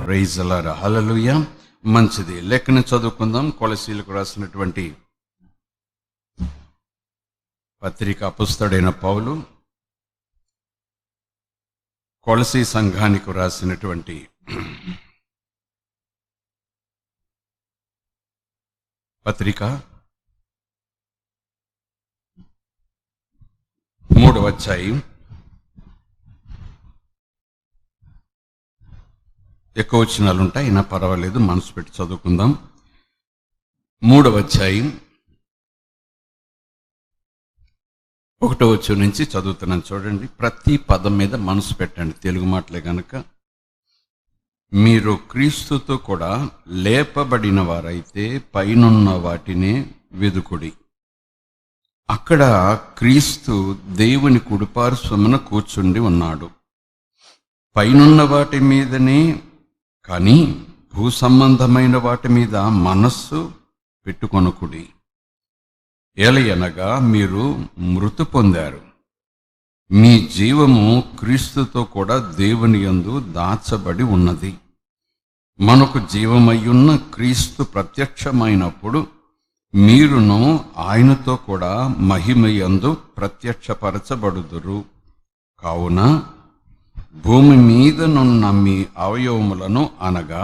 Praise the Lord. హల్లెలూయా. మంచిది. లెక్కన చదువుకుందాం. కొలసీలకు రాసినటువంటి పత్రిక అపుస్తలుడైన పౌలు కొలసీ సంఘానికి రాసినటువంటి పత్రిక 3వ అధ్యాయం. ఎక్కువ వచనాలు ఉంటాయి, అయినా పర్వాలేదు, మనసు పెట్టి చదువుకుందాం. 3వ అధ్యాయం 1వ వచనం నుంచి చదువుతున్నాను, చూడండి. ప్రతి పదం మీద మనసు పెట్టండి, తెలుగు మాటలే గనక. మీరు క్రీస్తుతో కూడా లేపబడిన వారైతే పైనున్న వాటినే వెదుకుడి. అక్కడ క్రీస్తు దేవుని కుడిపార్శ్వమున కూర్చుండి ఉన్నాడు. పైనున్న వాటి మీదనే కానీ భూ సంబంధమైన వాటి మీద మనస్సు పెట్టుకొనకుడి. ఏలయనగా మీరు మృతి పొందారు, మీ జీవము క్రీస్తుతో కూడా దేవుని యందు దాచబడి ఉన్నది. మనకు జీవమయ్యున్న క్రీస్తు ప్రత్యక్షమైనప్పుడు మీరును ఆయనతో కూడా మహిమయందు ప్రత్యక్షపరచబడుదురు. కావున భూమి మీదనున్న మీ అవయవములను అనగా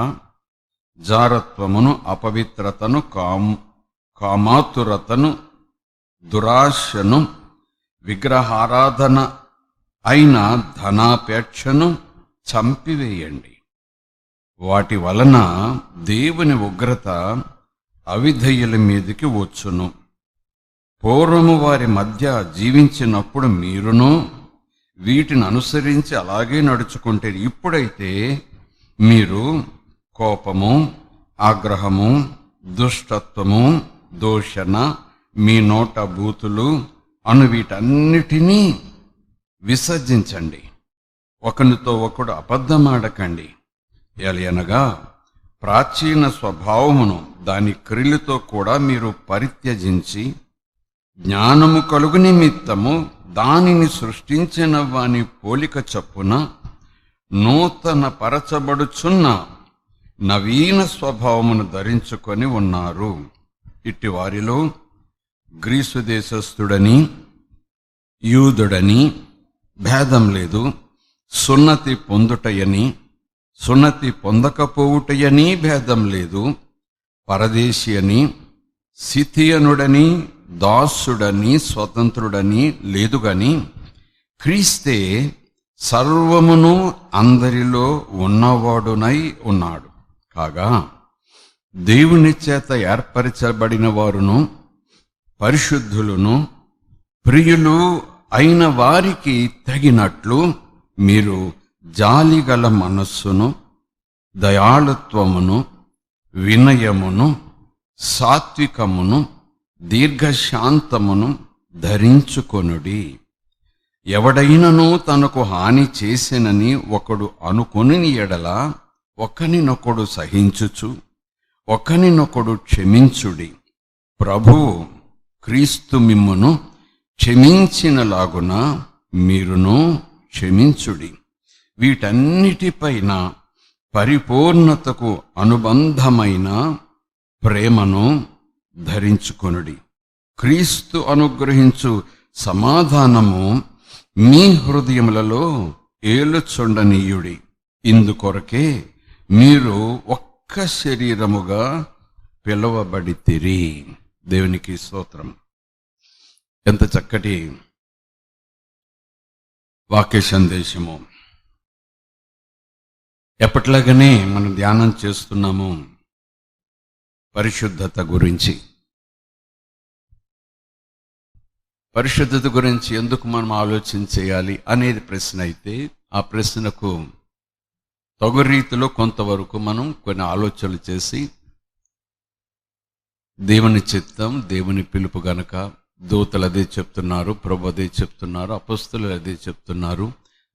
జారత్వమును, అపవిత్రతను, కామాతురతను, దురాశను, విగ్రహారాధన అయిన ధనాపేక్షను చంపివేయండి. వాటి వలన దేవుని ఉగ్రత అవిధేయుల మీదకి వచ్చును. పూర్వము వారి మధ్య జీవించినప్పుడు మీరును వీటిని అనుసరించి అలాగే నడుచుకుంటే, ఇప్పుడైతే మీరు కోపము, ఆగ్రహము, దుష్టత్వము, దూషణ, మీ నోట బూతులు అను వీటన్నిటినీ విసర్జించండి. ఒకరితో ఒకడు అబద్ధమాడకండి. ఎలయనగా ప్రాచీన స్వభావమును దాని క్రియలతో కూడా మీరు పరిత్యజించి జ్ఞానము కలుగు నిమిత్తము దానిని సృష్టించిన వాని పోలిక చొప్పున నూతన పరచబడుచున్న నవీన స్వభావమును ధరించుకొని ఉన్నారు. ఇట్టి వారిలో గ్రీసు దేశస్థుడని యూదుడని భేదం లేదు, సున్నతి పొందుటయని సున్నతి పొందకపోవుటయని భేదం లేదు, పరదేశి అని, సిథియనుడని, దాసుడని, స్వతంత్రుడని లేదు గాని క్రీస్తే సర్వమును అందరిలో ఉన్నవాడునై ఉన్నాడు. కాగా దేవుని చేత ఏర్పరచబడిన వారును పరిశుద్ధులను ప్రియులు అయిన వారికి తగినట్లు మీరు జాలిగల మనస్సును, దయాళుత్వమును, వినయమును, సాత్వికమును, దీర్ఘశాంతమును ధరించుకొనుడి. ఎవడైనను తనకు హాని చేసినని ఒకడు అనుకొని ఎడల ఒకనినొకడు సహించుచు ఒకనినొకడు క్షమించుడి. ప్రభువు క్రీస్తు మిమ్మును క్షమించినలాగున మీరును క్షమించుడి. వీటన్నిటిపైన పరిపూర్ణతకు అనుబంధమైన ప్రేమను ధరించుకొనుడి. క్రీస్తు అనుగ్రహించు సమాధానము మీ హృదయములలో ఏలుచుండనీయుడి. ఇందుకొరకే మీరు ఒక్క శరీరముగా పిలువబడితిరి. దేవునికి స్తోత్రం. ఎంత చక్కటి వాక్య సందేశము. ఎప్పట్లాగానే మనం ధ్యానం చేస్తున్నాము పరిశుద్ధత గురించి. పరిశుద్ధత గురించి ఎందుకు మనం ఆలోచన చేయాలి అనేది ప్రశ్న అయితే, ఆ ప్రశ్నకు తగు రీతిలో కొంతవరకు మనం కొన్ని ఆలోచనలు చేసి, దేవుని చిత్తం, దేవుని పిలుపు గనక దూతలు అదే చెప్తున్నారు, ప్రభు అదే చెప్తున్నారు, అపొస్తలులు అదే చెప్తున్నారు,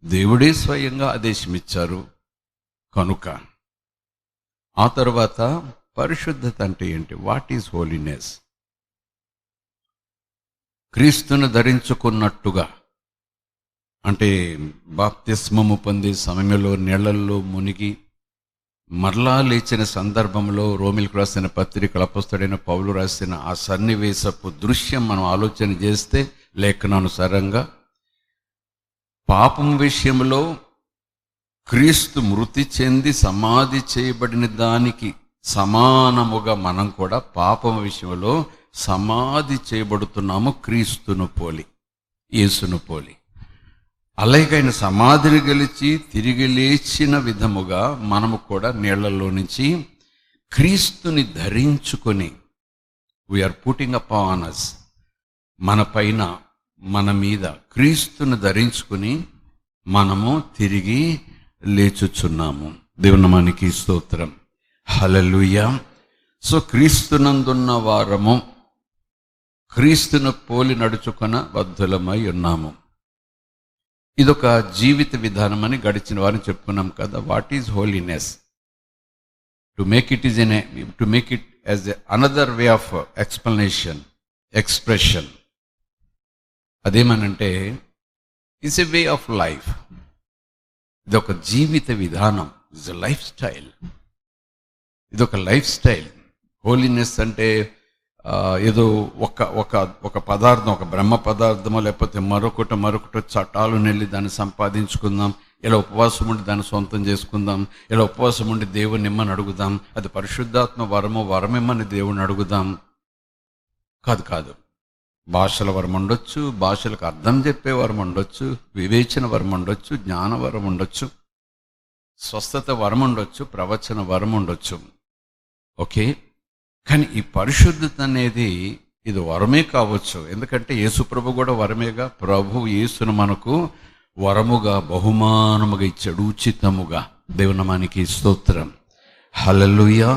దేవుడే స్వయంగా ఆదేశమిచ్చారు కనుక. ఆ తర్వాత పరిశుద్ధత అంటే ఏంటి? What is holiness? క్రీస్తును ధరించుకున్నట్టుగా, అంటే బాప్తిస్మము పొందే సమయంలో నీళ్లలో మునిగి మరలా లేచిన సందర్భంలో రోమిలకు రాసిన పత్రికల అపొస్తలుడైన పౌలు రాసిన ఆ సన్నివేశపు దృశ్యం మనం ఆలోచన చేస్తే లేఖనానుసారంగా పాపం విషయంలో క్రీస్తు మృతి చెంది సమాధి చేయబడిన దానికి సమానముగా మనం కూడా పాపం విషయంలో సమాధి చేయబడుతున్నాము, క్రీస్తును పోలి, యేసును పోలి. అలాగే ఆయన సమాధిని గెలిచి తిరిగి లేచిన విధముగా మనము కూడా నీళ్లలో నుంచి క్రీస్తుని ధరించుకొని, వీఆర్ పుట్టింగ్ అపాన్ us, మన పైన మన మీద క్రీస్తుని ధరించుకుని మనము తిరిగి లేచుచున్నాము. దేవుని నామానికి స్తోత్రం. హల్లెలూయా. సో క్రీస్తునందున్న వారము క్రీస్తును పోలి నడుచుకొన బద్ధులమై ఉన్నాము. ఇదొక జీవిత విధానం అని గడిచిన వారిని చెప్పుకున్నాం కదా. What is holiness? To make it as another way of expression. అదేమనంటే it's a way of life. ఇదొక జీవిత విధానం, ఇట్స్ ఎ లైఫ్ స్టైల్. ఇదొక లైఫ్ స్టైల్. హోలీనెస్ అంటే ఏదో ఒక పదార్థం, ఒక బ్రహ్మ పదార్థమో లేకపోతే మరొకటి చట్టాలు నెల్లి దాన్ని సంపాదించుకుందాం, ఇలా ఉపవాసం ఉండి దాన్ని సొంతం చేసుకుందాం, ఇలా ఉపవాసం ఉండి దేవుని ఇమ్మని అడుగుదాం, అది పరిశుద్ధాత్మ వరమిమ్మని దేవుని అడుగుదాం. కాదు. భాషల వరం ఉండొచ్చు, భాషలకు అర్థం చెప్పే వరం ఉండొచ్చు, వివేచన వరం ఉండొచ్చు, జ్ఞాన వరం ఉండొచ్చు, స్వస్థత వరం ఉండొచ్చు, ప్రవచన వరం ఉండొచ్చు. ఓకే, కానీ ఈ పరిశుద్ధత అనేది ఇది వరమే కావచ్చు. ఎందుకంటే యేసుప్రభు కూడా వరమేగా. ప్రభు యేసును మనకు వరముగా బహుమానముగా ఇచ్చాడు, ఉచితముగా. దేవుని నామానికి స్తోత్రం. హల్లెలూయా.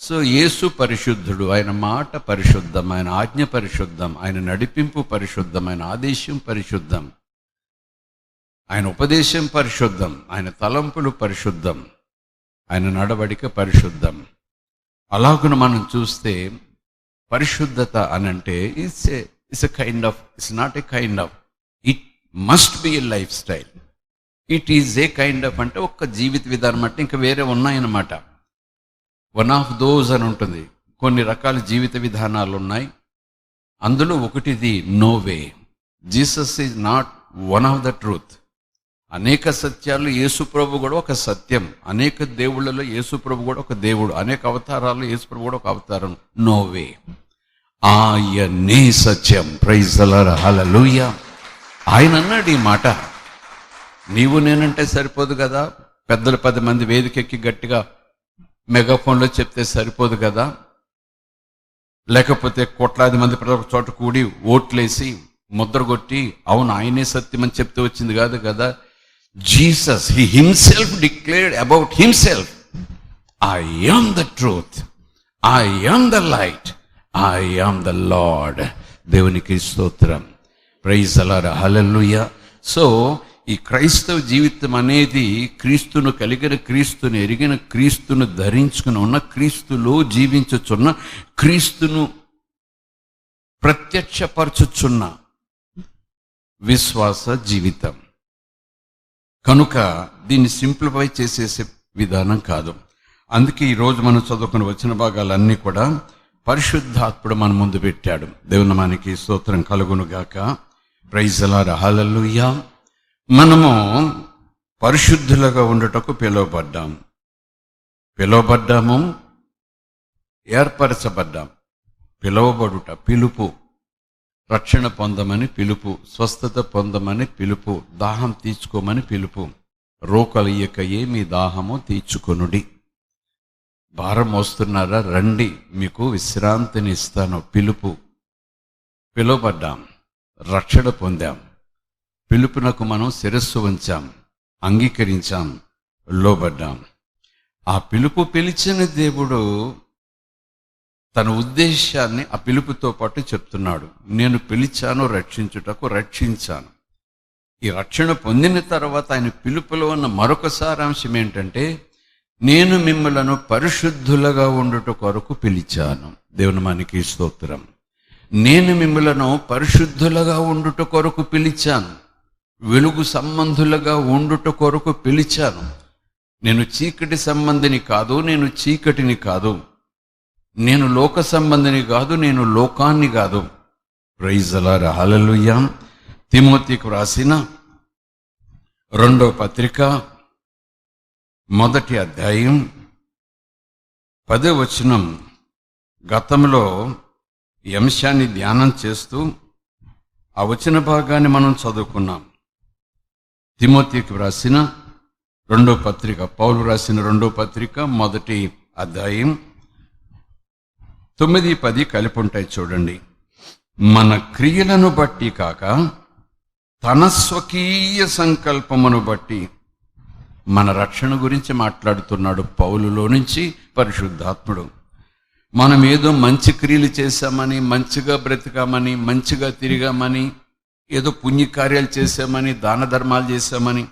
సో యేసు పరిశుద్ధుడు, ఆయన మాట పరిశుద్ధం, ఆయన ఆజ్ఞ పరిశుద్ధం, ఆయన నడిపింపు పరిశుద్ధం, ఆయన ఆదేశం పరిశుద్ధం, ఆయన ఉపదేశం పరిశుద్ధం, ఆయన తలంపులు పరిశుద్ధం, ఆయన నడవడిక పరిశుద్ధం. అలాగున మనం చూస్తే పరిశుద్ధత అనంటే it's not a kind of, it must be A life style. It is a kind of అంటే ఒక జీవిత విధానం అంటే ఇంకా వేరే ఉన్నాయన్నమాట. వన్ ఆఫ్ దోస్ అని ఉంటుంది. కొన్ని రకాల జీవిత విధానాలు ఉన్నాయి. అందులో ఒకటిది no way. Jesus is not one of the truth. అనేక సత్యాలు యేసుప్రభు కూడా ఒక సత్యం, అనేక దేవుళ్ళలో యేసుప్రభు కూడా ఒక దేవుడు, అనేక అవతారాలు యేసుప్రభు కూడా ఒక అవతారం. నో వే, ఆయనే సత్యం. Praise the Lord. హల్లెలూయా. ఆయన అన్నాడు ఈ మాట. నీవు నేనంటే సరిపోదు కదా, పెద్దలు 10 మంది వేదికెక్కి గట్టిగా మెగాఫోన్లో చెప్తే సరిపోదు కదా, లేకపోతే కోట్లాది మంది ప్రజలు ఒక చోట కూడి ఓట్లేసి ముద్ర కొట్టి అవును ఆయనే సత్యం అని చెప్తే వచ్చింది కాదు కదా. Jesus, he himself declared about himself, I am the truth, I am the light, I am the Lord. దేవునికి స్తోత్రం. Praise the Lord. Hallelujah. So ఈ క్రైస్తవ జీవితం అనేది క్రీస్తును కలిగిన, క్రీస్తును ఎరిగిన, క్రీస్తును ధరించుకుని ఉన్న, క్రీస్తులో జీవించుచున్న, క్రీస్తును ప్రత్యక్షపరచుచున్న విశ్వాస జీవితం. కనుక దీన్ని సింప్లిఫై చేసేసే విధానం కాదు. అందుకే ఈరోజు మనం చదువుకుని వచ్చిన భాగాలన్నీ కూడా పరిశుద్ధాత్ముడు మన ముందు పెట్టాడు. దేవుని నామానికి స్తోత్రం కలుగునుగాక. Praise the Lord. హల్లెలూయా. మనము పరిశుద్ధులుగా ఉండటకు పిలువబడ్డాము, ఏర్పరచబడ్డాం. పిలువబడుట పిలుపు, రక్షణ పొందమని పిలుపు, స్వస్థత పొందమని పిలుపు, దాహం తీర్చుకోమని పిలుపు. రోకలియకయే మీ దాహము తీర్చుకొనుడి. భారం మోస్తున్నారా, రండి మీకు విశ్రాంతిని ఇస్తాను. పిలువబడ్డాం, రక్షణ పొందాం. పిలుపునకు మనం శిరస్సు వంచాం, అంగీకరించాం, లోబడ్డాం. ఆ పిలిచిన దేవుడు తన ఉద్దేశాన్ని ఆ పిలుపుతో పాటు చెప్తున్నాడు. నేను పిలిచాను రక్షించుటకు, రక్షించాను. ఈ రక్షణ పొందిన తర్వాత ఆయన పిలుపులో ఉన్న మరొక సారాంశం ఏంటంటే, నేను మిమ్మలను పరిశుద్ధులుగా ఉండుట కొరకు పిలిచాను. దేవుని మనకి స్తోత్రం. నేను మిమ్మలను పరిశుద్ధులుగా ఉండుట కొరకు పిలిచాను, వెలుగు సంబంధులుగా ఉండుట కొరకు పిలిచాను. నేను చీకటి సంబంధిని కాదు, నేను చీకటిని కాదు, నేను లోక సంబంధిని కాదు, నేను లోకాన్ని కాదు. ప్రైజ్ ది లార్డ్, హల్లెలూయా. తిమోతికి వ్రాసిన 2వ పత్రిక 1వ అధ్యాయం 10వ వచనం. గతంలో ఈ అంశాన్ని ధ్యానం చేస్తూ ఆ వచన భాగాన్ని మనం చదువుకున్నాం. తిమోతికి వ్రాసిన 2వ పత్రిక, పౌలు రాసిన 2వ పత్రిక 1వ అధ్యాయం 9-10 కలిపి ఉంటాయి చూడండి. మన క్రియలను బట్టి కాక తన స్వకీయ సంకల్పమును బట్టి, మన రక్షణ గురించి మాట్లాడుతున్నాడు పౌలులో నుంచి పరిశుద్ధాత్ముడు. మనం ఏదో మంచి క్రియలు చేశామని, మంచిగా బ్రతికామని, మంచిగా తిరిగామని, ఏదో పుణ్యకార్యాలు చేశామని, దాన ధర్మాలు చేశామని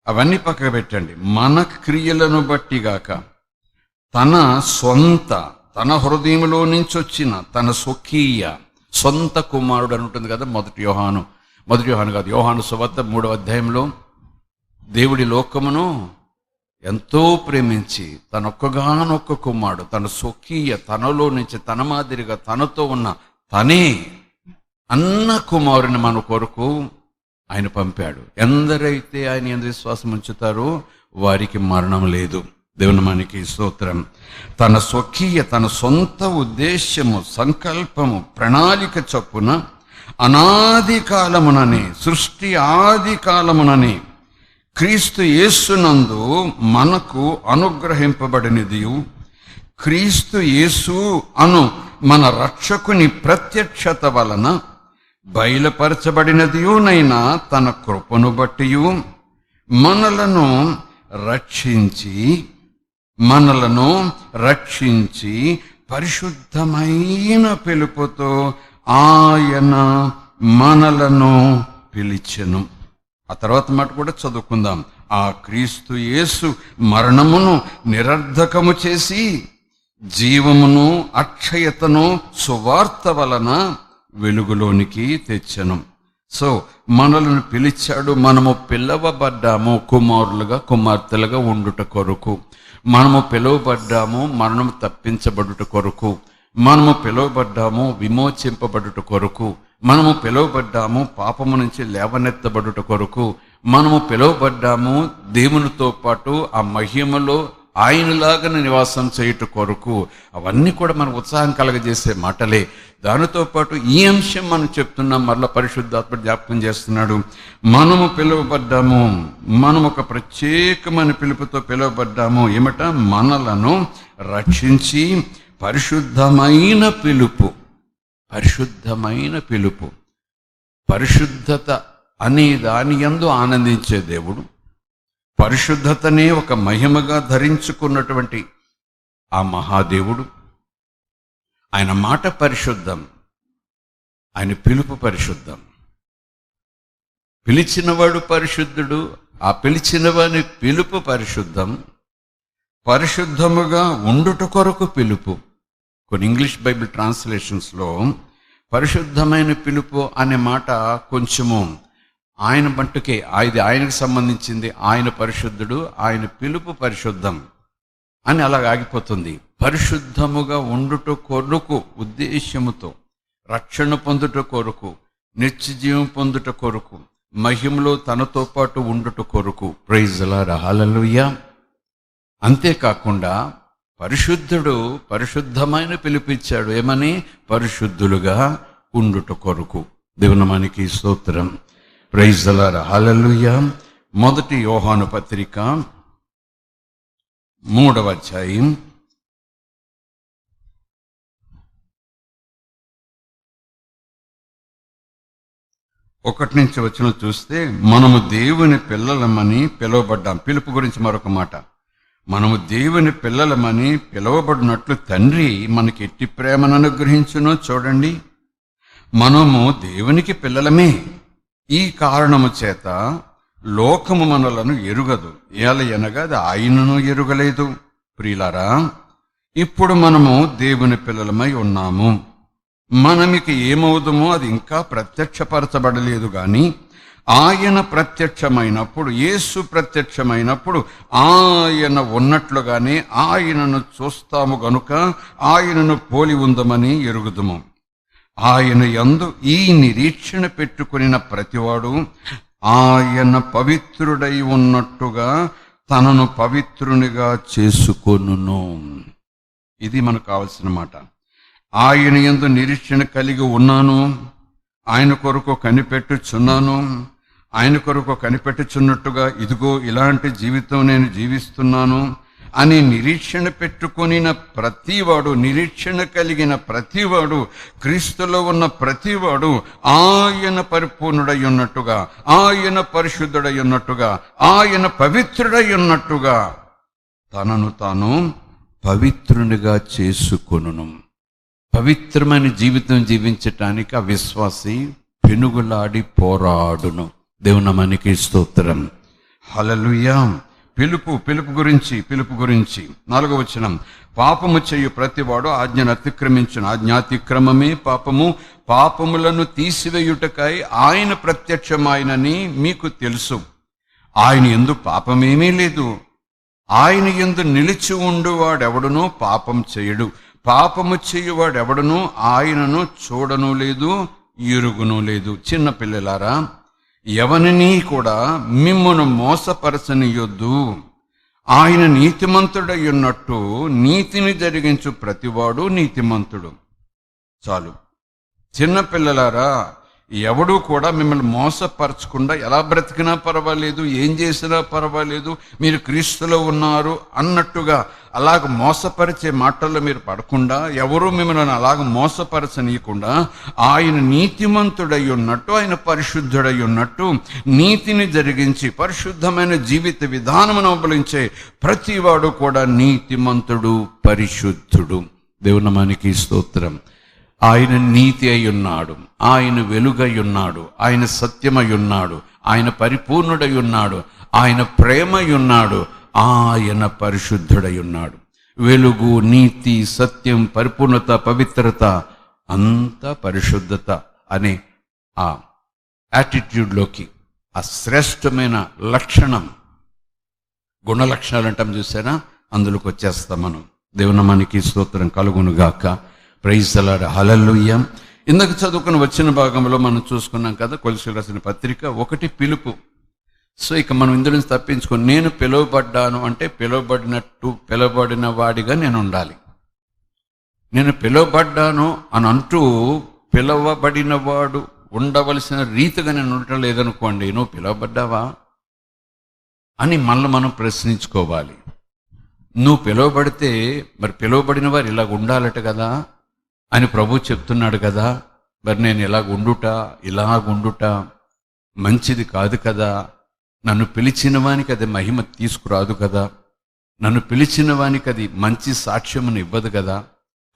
అవన్నీ పక్కకు పెట్టండి. మన క్రియలను బట్టి గాక తన హృదయంలో నుంచి వచ్చిన తన స్వకీయ సొంత కుమారుడు అని ఉంటుంది కదా. మొదటి యోహాను కాదు, యోహాను సువార్త 3వ అధ్యాయంలో దేవుడి లోకమును ఎంతో ప్రేమించి తన ఒక్కగానొక్క కుమారుడు, తన స్వకీయ, తనలో నుంచి తన మాదిరిగా తనతో ఉన్న తనే అన్న కుమారుని మన కొరకు ఆయన పంపాడు. ఎందరైతే ఆయన యందు విశ్వాసం ఉంచుతారో వారికి మరణం లేదు. దేవుని మనకి స్తోత్రం. తన స్వకీయ, తన సొంత ఉద్దేశ్యము, సంకల్పము, ప్రణాళిక చొప్పున అనాది కాలమునని, సృష్టి ఆది కాలమునని క్రీస్తు యేసునందు మనకు అనుగ్రహింపబడినదియు, క్రీస్తు యేసు అను మన రక్షకుని ప్రత్యక్షత వలన బయలుపరచబడినదియునైనా తన కృపను బట్టియు మనలను రక్షించి పరిశుద్ధమైన పిలుపుతో ఆయన మనలను పిలిచెను. ఆ తర్వాత మాట కూడా చదువుకుందాం. ఆ క్రీస్తు యేసు మరణమును నిరర్ధకము చేసి జీవమును అక్షయతను సువార్త వలన వెలుగులోనికి తెచ్చెను. సో మనలను పిలిచాడు. మనము పిలవబడ్డాము కుమారులుగా, కుమార్తెలుగా ఉండుట కొరకు. మనము పిలువబడ్డాము మరణం తప్పించబడుట కొరకు. మనము పిలువబడ్డాము విమోచింపబడుట కొరకు. మనము పిలువబడ్డాము పాపము నుంచి లేవనెత్తబడుట కొరకు. మనము పిలువబడ్డాము దేవునితో పాటు ఆ మహిమలో ఆయనలాగా నివాసం చేయుట కొరకు. అవన్నీ కూడా మనకు ఉత్సాహం కలగజేసే మాటలే. దానితో పాటు ఈ అంశం మనం చెప్తున్నాం, మరలా పరిశుద్ధాత్మ జ్ఞాపకం చేస్తున్నాడు. మనము పిలువబడ్డాము, మనం ఒక ప్రత్యేకమైన పిలుపుతో పిలువబడ్డాము. ఏమిట? మనలను రక్షించి పరిశుద్ధమైన పిలుపు. పరిశుద్ధత అనే దాని యందు ఆనందించే దేవుడు, పరిశుద్ధతనే ఒక మహిమగా ధరించుకున్నటువంటి ఆ మహాదేవుడు, ఆయన మాట పరిశుద్ధం, ఆయన పిలుపు పరిశుద్ధం. పిలిచినవాడు పరిశుద్ధుడు, ఆ పిలిచినవాని పిలుపు పరిశుద్ధం. పరిశుద్ధముగా ఉండుట కొరకు పిలుపు. కొన్ని ఇంగ్లీష్ బైబిల్ ట్రాన్స్లేషన్స్లో పరిశుద్ధమైన పిలుపు అనే మాట కొంచెము ఆయన మట్టుకే, ఇది ఆయనకు సంబంధించింది, ఆయన పరిశుద్ధుడు, ఆయన పిలుపు పరిశుద్ధం అని అలాగ ఆగిపోతుంది. పరిశుద్ధముగా ఉండుట కొరకు ఉద్దేశ్యముతో, రక్షణ పొందుట కొరకు, నిత్యజీవం పొందుట కొరకు, మహిమలో తనతో పాటు ఉండుట కొరకు. ప్రైజ్ ది లార్డ్, హల్లెలూయా. అంతేకాకుండా పరిశుద్ధుడు పరిశుద్ధమైన పిలిపించాడు. ఏమని? పరిశుద్ధులుగా ఉండుట కొరకు. దేవుని మనకి స్తోత్రం. ప్రైజ్ ది లార్డ్, హల్లెలూయా. 1 యోహాను పత్రిక 3వ అధ్యాయం 1 నుంచి వచనం చూస్తే, మనము దేవుని పిల్లలమని పిలువబడ్డాం. పిలుపు గురించి మరొక మాట. మనము దేవుని పిల్లలమని పిలువబడినట్లు తండ్రి మనకి ఎట్టి ప్రేమను అనుగ్రహించునో చూడండి. మనము దేవునికి పిల్లలమే. ఈ కారణము చేత లోకము మనలను ఎరుగదు, ఏలయనగా అది ఆయనను ఎరుగలేదు. ప్రియులారా, ఇప్పుడు మనము దేవుని పిల్లలమై ఉన్నాము. మనమిక ఏమవుదుమో అది ఇంకా ప్రత్యక్షపరచబడలేదు గాని ఆయన ప్రత్యక్షమైనప్పుడు, యేసు ప్రత్యక్షమైనప్పుడు ఆయన ఉన్నట్లుగానే ఆయనను చూస్తాము గనుక ఆయనను పోలి ఉందమని ఎరుగుదుము. ఆయన యందు ఈ నిరీక్షణ పెట్టుకొనిన ప్రతివాడు ఆయన పవిత్రుడై ఉన్నట్టుగా తనను పవిత్రునిగా చేసుకొనును. ఇది మనకు కావలసిన మాట. ఆయన యందు నిరీక్షణ కలిగి ఉన్నాను, ఆయన కొరకు కనిపెట్టుచున్నాను, ఆయన కొరకు కనిపెట్టుచున్నట్టుగా ఇదిగో ఇలాంటి జీవితం నేను జీవిస్తున్నాను అని నిరీక్షణ పెట్టుకొనిన ప్రతివాడు, నిరీక్షణ కలిగిన ప్రతివాడు, క్రీస్తులో ఉన్న ప్రతివాడు ఆయన పరిపూర్ణుడై ఉన్నట్టుగా, ఆయన పరిశుద్ధుడై ఉన్నట్టుగా, ఆయన పవిత్రుడై ఉన్నట్టుగా తనను తాను పవిత్రునిగా చేసుకొనును. పవిత్రమైన జీవితం జీవించటానికి ఆ విశ్వాసి పెనుగులాడి పోరాడును. దేవుని నామానికి స్తోత్రం. హల్లెలూయా. పిలుపు గురించి 4వ వచనం, పాపము చేయు ప్రతివాడు ఆజ్ఞను అతిక్రమించును, ఆజ్ఞాతిక్రమమే పాపము, పాపములను తీసివేయుటకై ఆయన ప్రత్యక్షమాయనని మీకు తెలుసు. ఆయన యందు పాపమేమీ లేదు. ఆయన యందు నిలిచి ఉండువాడెవడునూ పాపం చేయడు. పాపము చేయువాడెవడునూ ఆయనను చూడను లేదు, ఎరుగును లేదు. చిన్న పిల్లలారా, ఎవరినీ కూడా మిమ్మును మోసపరచనియొద్దు. ఆయన నీతిమంతుడై ఉన్నట్టు నీతిని జరిగించు ప్రతివాడు నీతిమంతుడు. చాలు. చిన్న పిల్లలారా, ఎవడూ కూడా మిమ్మల్ని మోసపరచకుండా ఎలా బ్రతికినా పర్వాలేదు, ఏం చేసినా పర్వాలేదు, మీరు క్రీస్తులో ఉన్నారు అన్నట్టుగా అలాగ మోసపరిచే మాటల్లో మీరు పడకుండా, ఎవరూ మిమ్మల్ని అలాగ మోసపరచనీయకుండా ఆయన నీతిమంతుడై ఉన్నట్టు, ఆయన పరిశుద్ధుడై ఉన్నట్టు నీతిని జరిగించి పరిశుద్ధమైన జీవిత విధానమును అవలంబించే ప్రతివాడు కూడా నీతిమంతుడు, పరిశుద్ధుడు. దేవుని నామానికి స్తోత్రం. ఆయన నీతి అయి ఉన్నాడు, ఆయన వెలుగై ఉన్నాడు, ఆయన సత్యమై ఉన్నాడు, ఆయన పరిపూర్ణుడై ఉన్నాడు, ఆయన ప్రేమై ఉన్నాడు, ఆయన పరిశుద్ధుడై ఉన్నాడు. వెలుగు, నీతి, సత్యం, పరిపూర్ణత, పవిత్రత అంతా పరిశుద్ధత అనే ఆ యాటిట్యూడ్లోకి, ఆ శ్రేష్టమైన లక్షణం, గుణ లక్షణాలు అంటాం చూసారా, అందులోకి వచ్చేస్తాం మనం. దేవుని నామానికి స్తోత్రం కలుగునుగాక. Praise the Lord. హల్లెలూయా. ఇందాక చదువుకుని వచ్చిన భాగంలో మనం చూసుకున్నాం కదా, కొలస్సీయులకు రాసిన పత్రిక 1 పిలుపు. సో ఇక మనం ఇందులో నుంచి తప్పించుకొని, నేను పిలువబడ్డాను అంటే పిలువబడిన వాడిగా నేను ఉండాలి. నేను పిలువబడ్డాను అని అంటూ పిలువబడిన వాడు ఉండవలసిన రీతిగా నేను ఉండటం లేదనుకోండి, నువ్వు పిలువబడ్డావా అని మనల్ని మనం ప్రశ్నించుకోవాలి. నువ్వు పిలువబడితే మరి పిలువబడిన వారు ఇలాగ ఉండాలట కదా అని ప్రభు చెప్తున్నాడు కదా, మరి నేను ఇలాగుండుట మంచిది కాదు కదా, నన్ను పిలిచిన వానికి అది మహిమ తీసుకురాదు కదా, నన్ను పిలిచిన వానికి అది మంచి సాక్ష్యమును ఇవ్వదు కదా.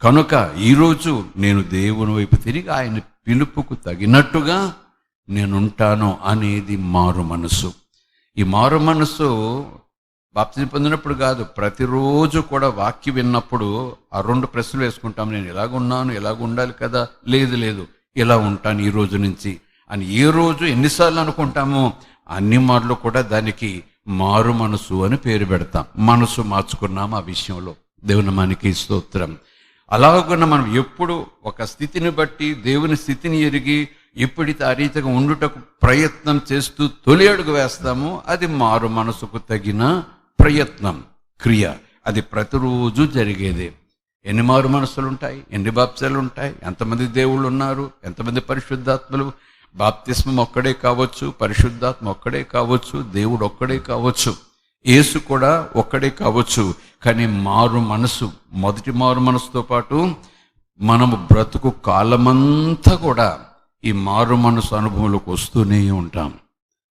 కనుక ఈరోజు నేను దేవుని వైపు తిరిగి ఆయన పిలుపుకు తగినట్టుగా నేనుంటాను అనేది మారు మనసు. ఈ మారు మనసు బాప్తిజం పొందినప్పుడు కాదు, ప్రతిరోజు కూడా వాక్యం విన్నప్పుడు ఆ 2 ప్రశ్నలు వేసుకుంటాం. నేను ఎలాగున్నాను, ఎలాగుండాలి కదా, లేదు ఇలా ఉంటాను ఈ రోజు నుంచి అని ఏ రోజు ఎన్నిసార్లు అనుకుంటామో అన్ని మార్లు కూడా దానికి మారు మనసు అని పేరు పెడతాం. మనసు మార్చుకున్నాము ఆ విషయంలో. దేవుని నామానికి స్తోత్రం. అలాగున్న మనం ఎప్పుడు ఒక స్థితిని బట్టి దేవుని స్థితిని ఎరిగి ఎప్పుడైతే ఆ రీతిగా ఉండుటకు ప్రయత్నం చేస్తూ తొలి అడుగు వేస్తామో అది మారు మనసుకు తగిన ప్రయత్నం, క్రియ. అది ప్రతిరోజు జరిగేదే. ఎన్ని మారు మనసులు ఉంటాయి, ఎన్ని బాప్తిసాలు ఉంటాయి, ఎంతమంది దేవుళ్ళు ఉన్నారు, ఎంతమంది పరిశుద్ధాత్మలు. బాప్తిస్మం ఒక్కడే కావచ్చు, పరిశుద్ధాత్మ ఒక్కడే కావచ్చు, దేవుడు ఒక్కడే కావచ్చు, యేసు కూడా ఒక్కడే కావచ్చు. కానీ మారు మనసు, మొదటి మారు మనసుతో పాటు మనము బ్రతుకు కాలమంతా కూడా ఈ మారు మనసు అనుభవంలోకి వస్తూనే ఉంటాం.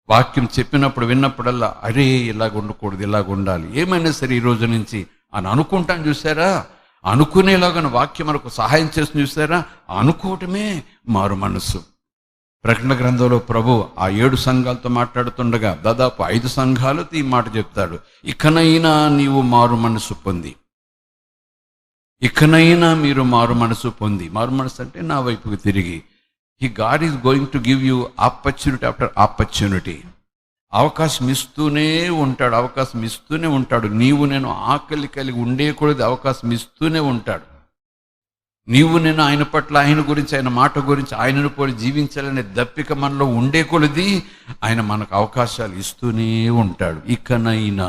వాక్యం చెప్పినప్పుడు విన్నప్పుడల్లా అరే ఇలాగ ఉండకూడదు, ఇలాగ ఉండాలి, ఏమైనా సరే ఈ రోజు నుంచి అని అనుకుంటాం. చూసారా, అనుకునేలాగా వాక్యం మనకు సహాయం చేస్తుంది. చూసారా, అనుకోవటమే మారు మనసు. ప్రకటన గ్రంథంలో ప్రభు ఆ 7 సంఘాలతో మాట్లాడుతుండగా దాదాపు 5 సంఘాలతో ఈ మాట చెప్తాడు, ఇకనైనా నీవు మారు మనసు పొంది, ఇకనైనా మీరు మారు మనసు పొంది. మారు మనసు అంటే నా వైపుకి తిరిగి God is going to give you opportunity after opportunity. అవకాశం ఇస్తూనే ఉంటాడు. నీవు నేను ఆకలి కలిగి ఉండేకూడదు, అవకాశం ఇస్తూనే ఉంటాడు. నీవు నేను ఆయన పట్ల, ఆయన గురించి, ఆయన మాట గురించి, ఆయనను పోలి జీవించాలనే దప్పిక మనలో ఉండే కొలది ఆయన మనకు అవకాశాలు ఇస్తూనే ఉంటాడు. ఇకనైనా,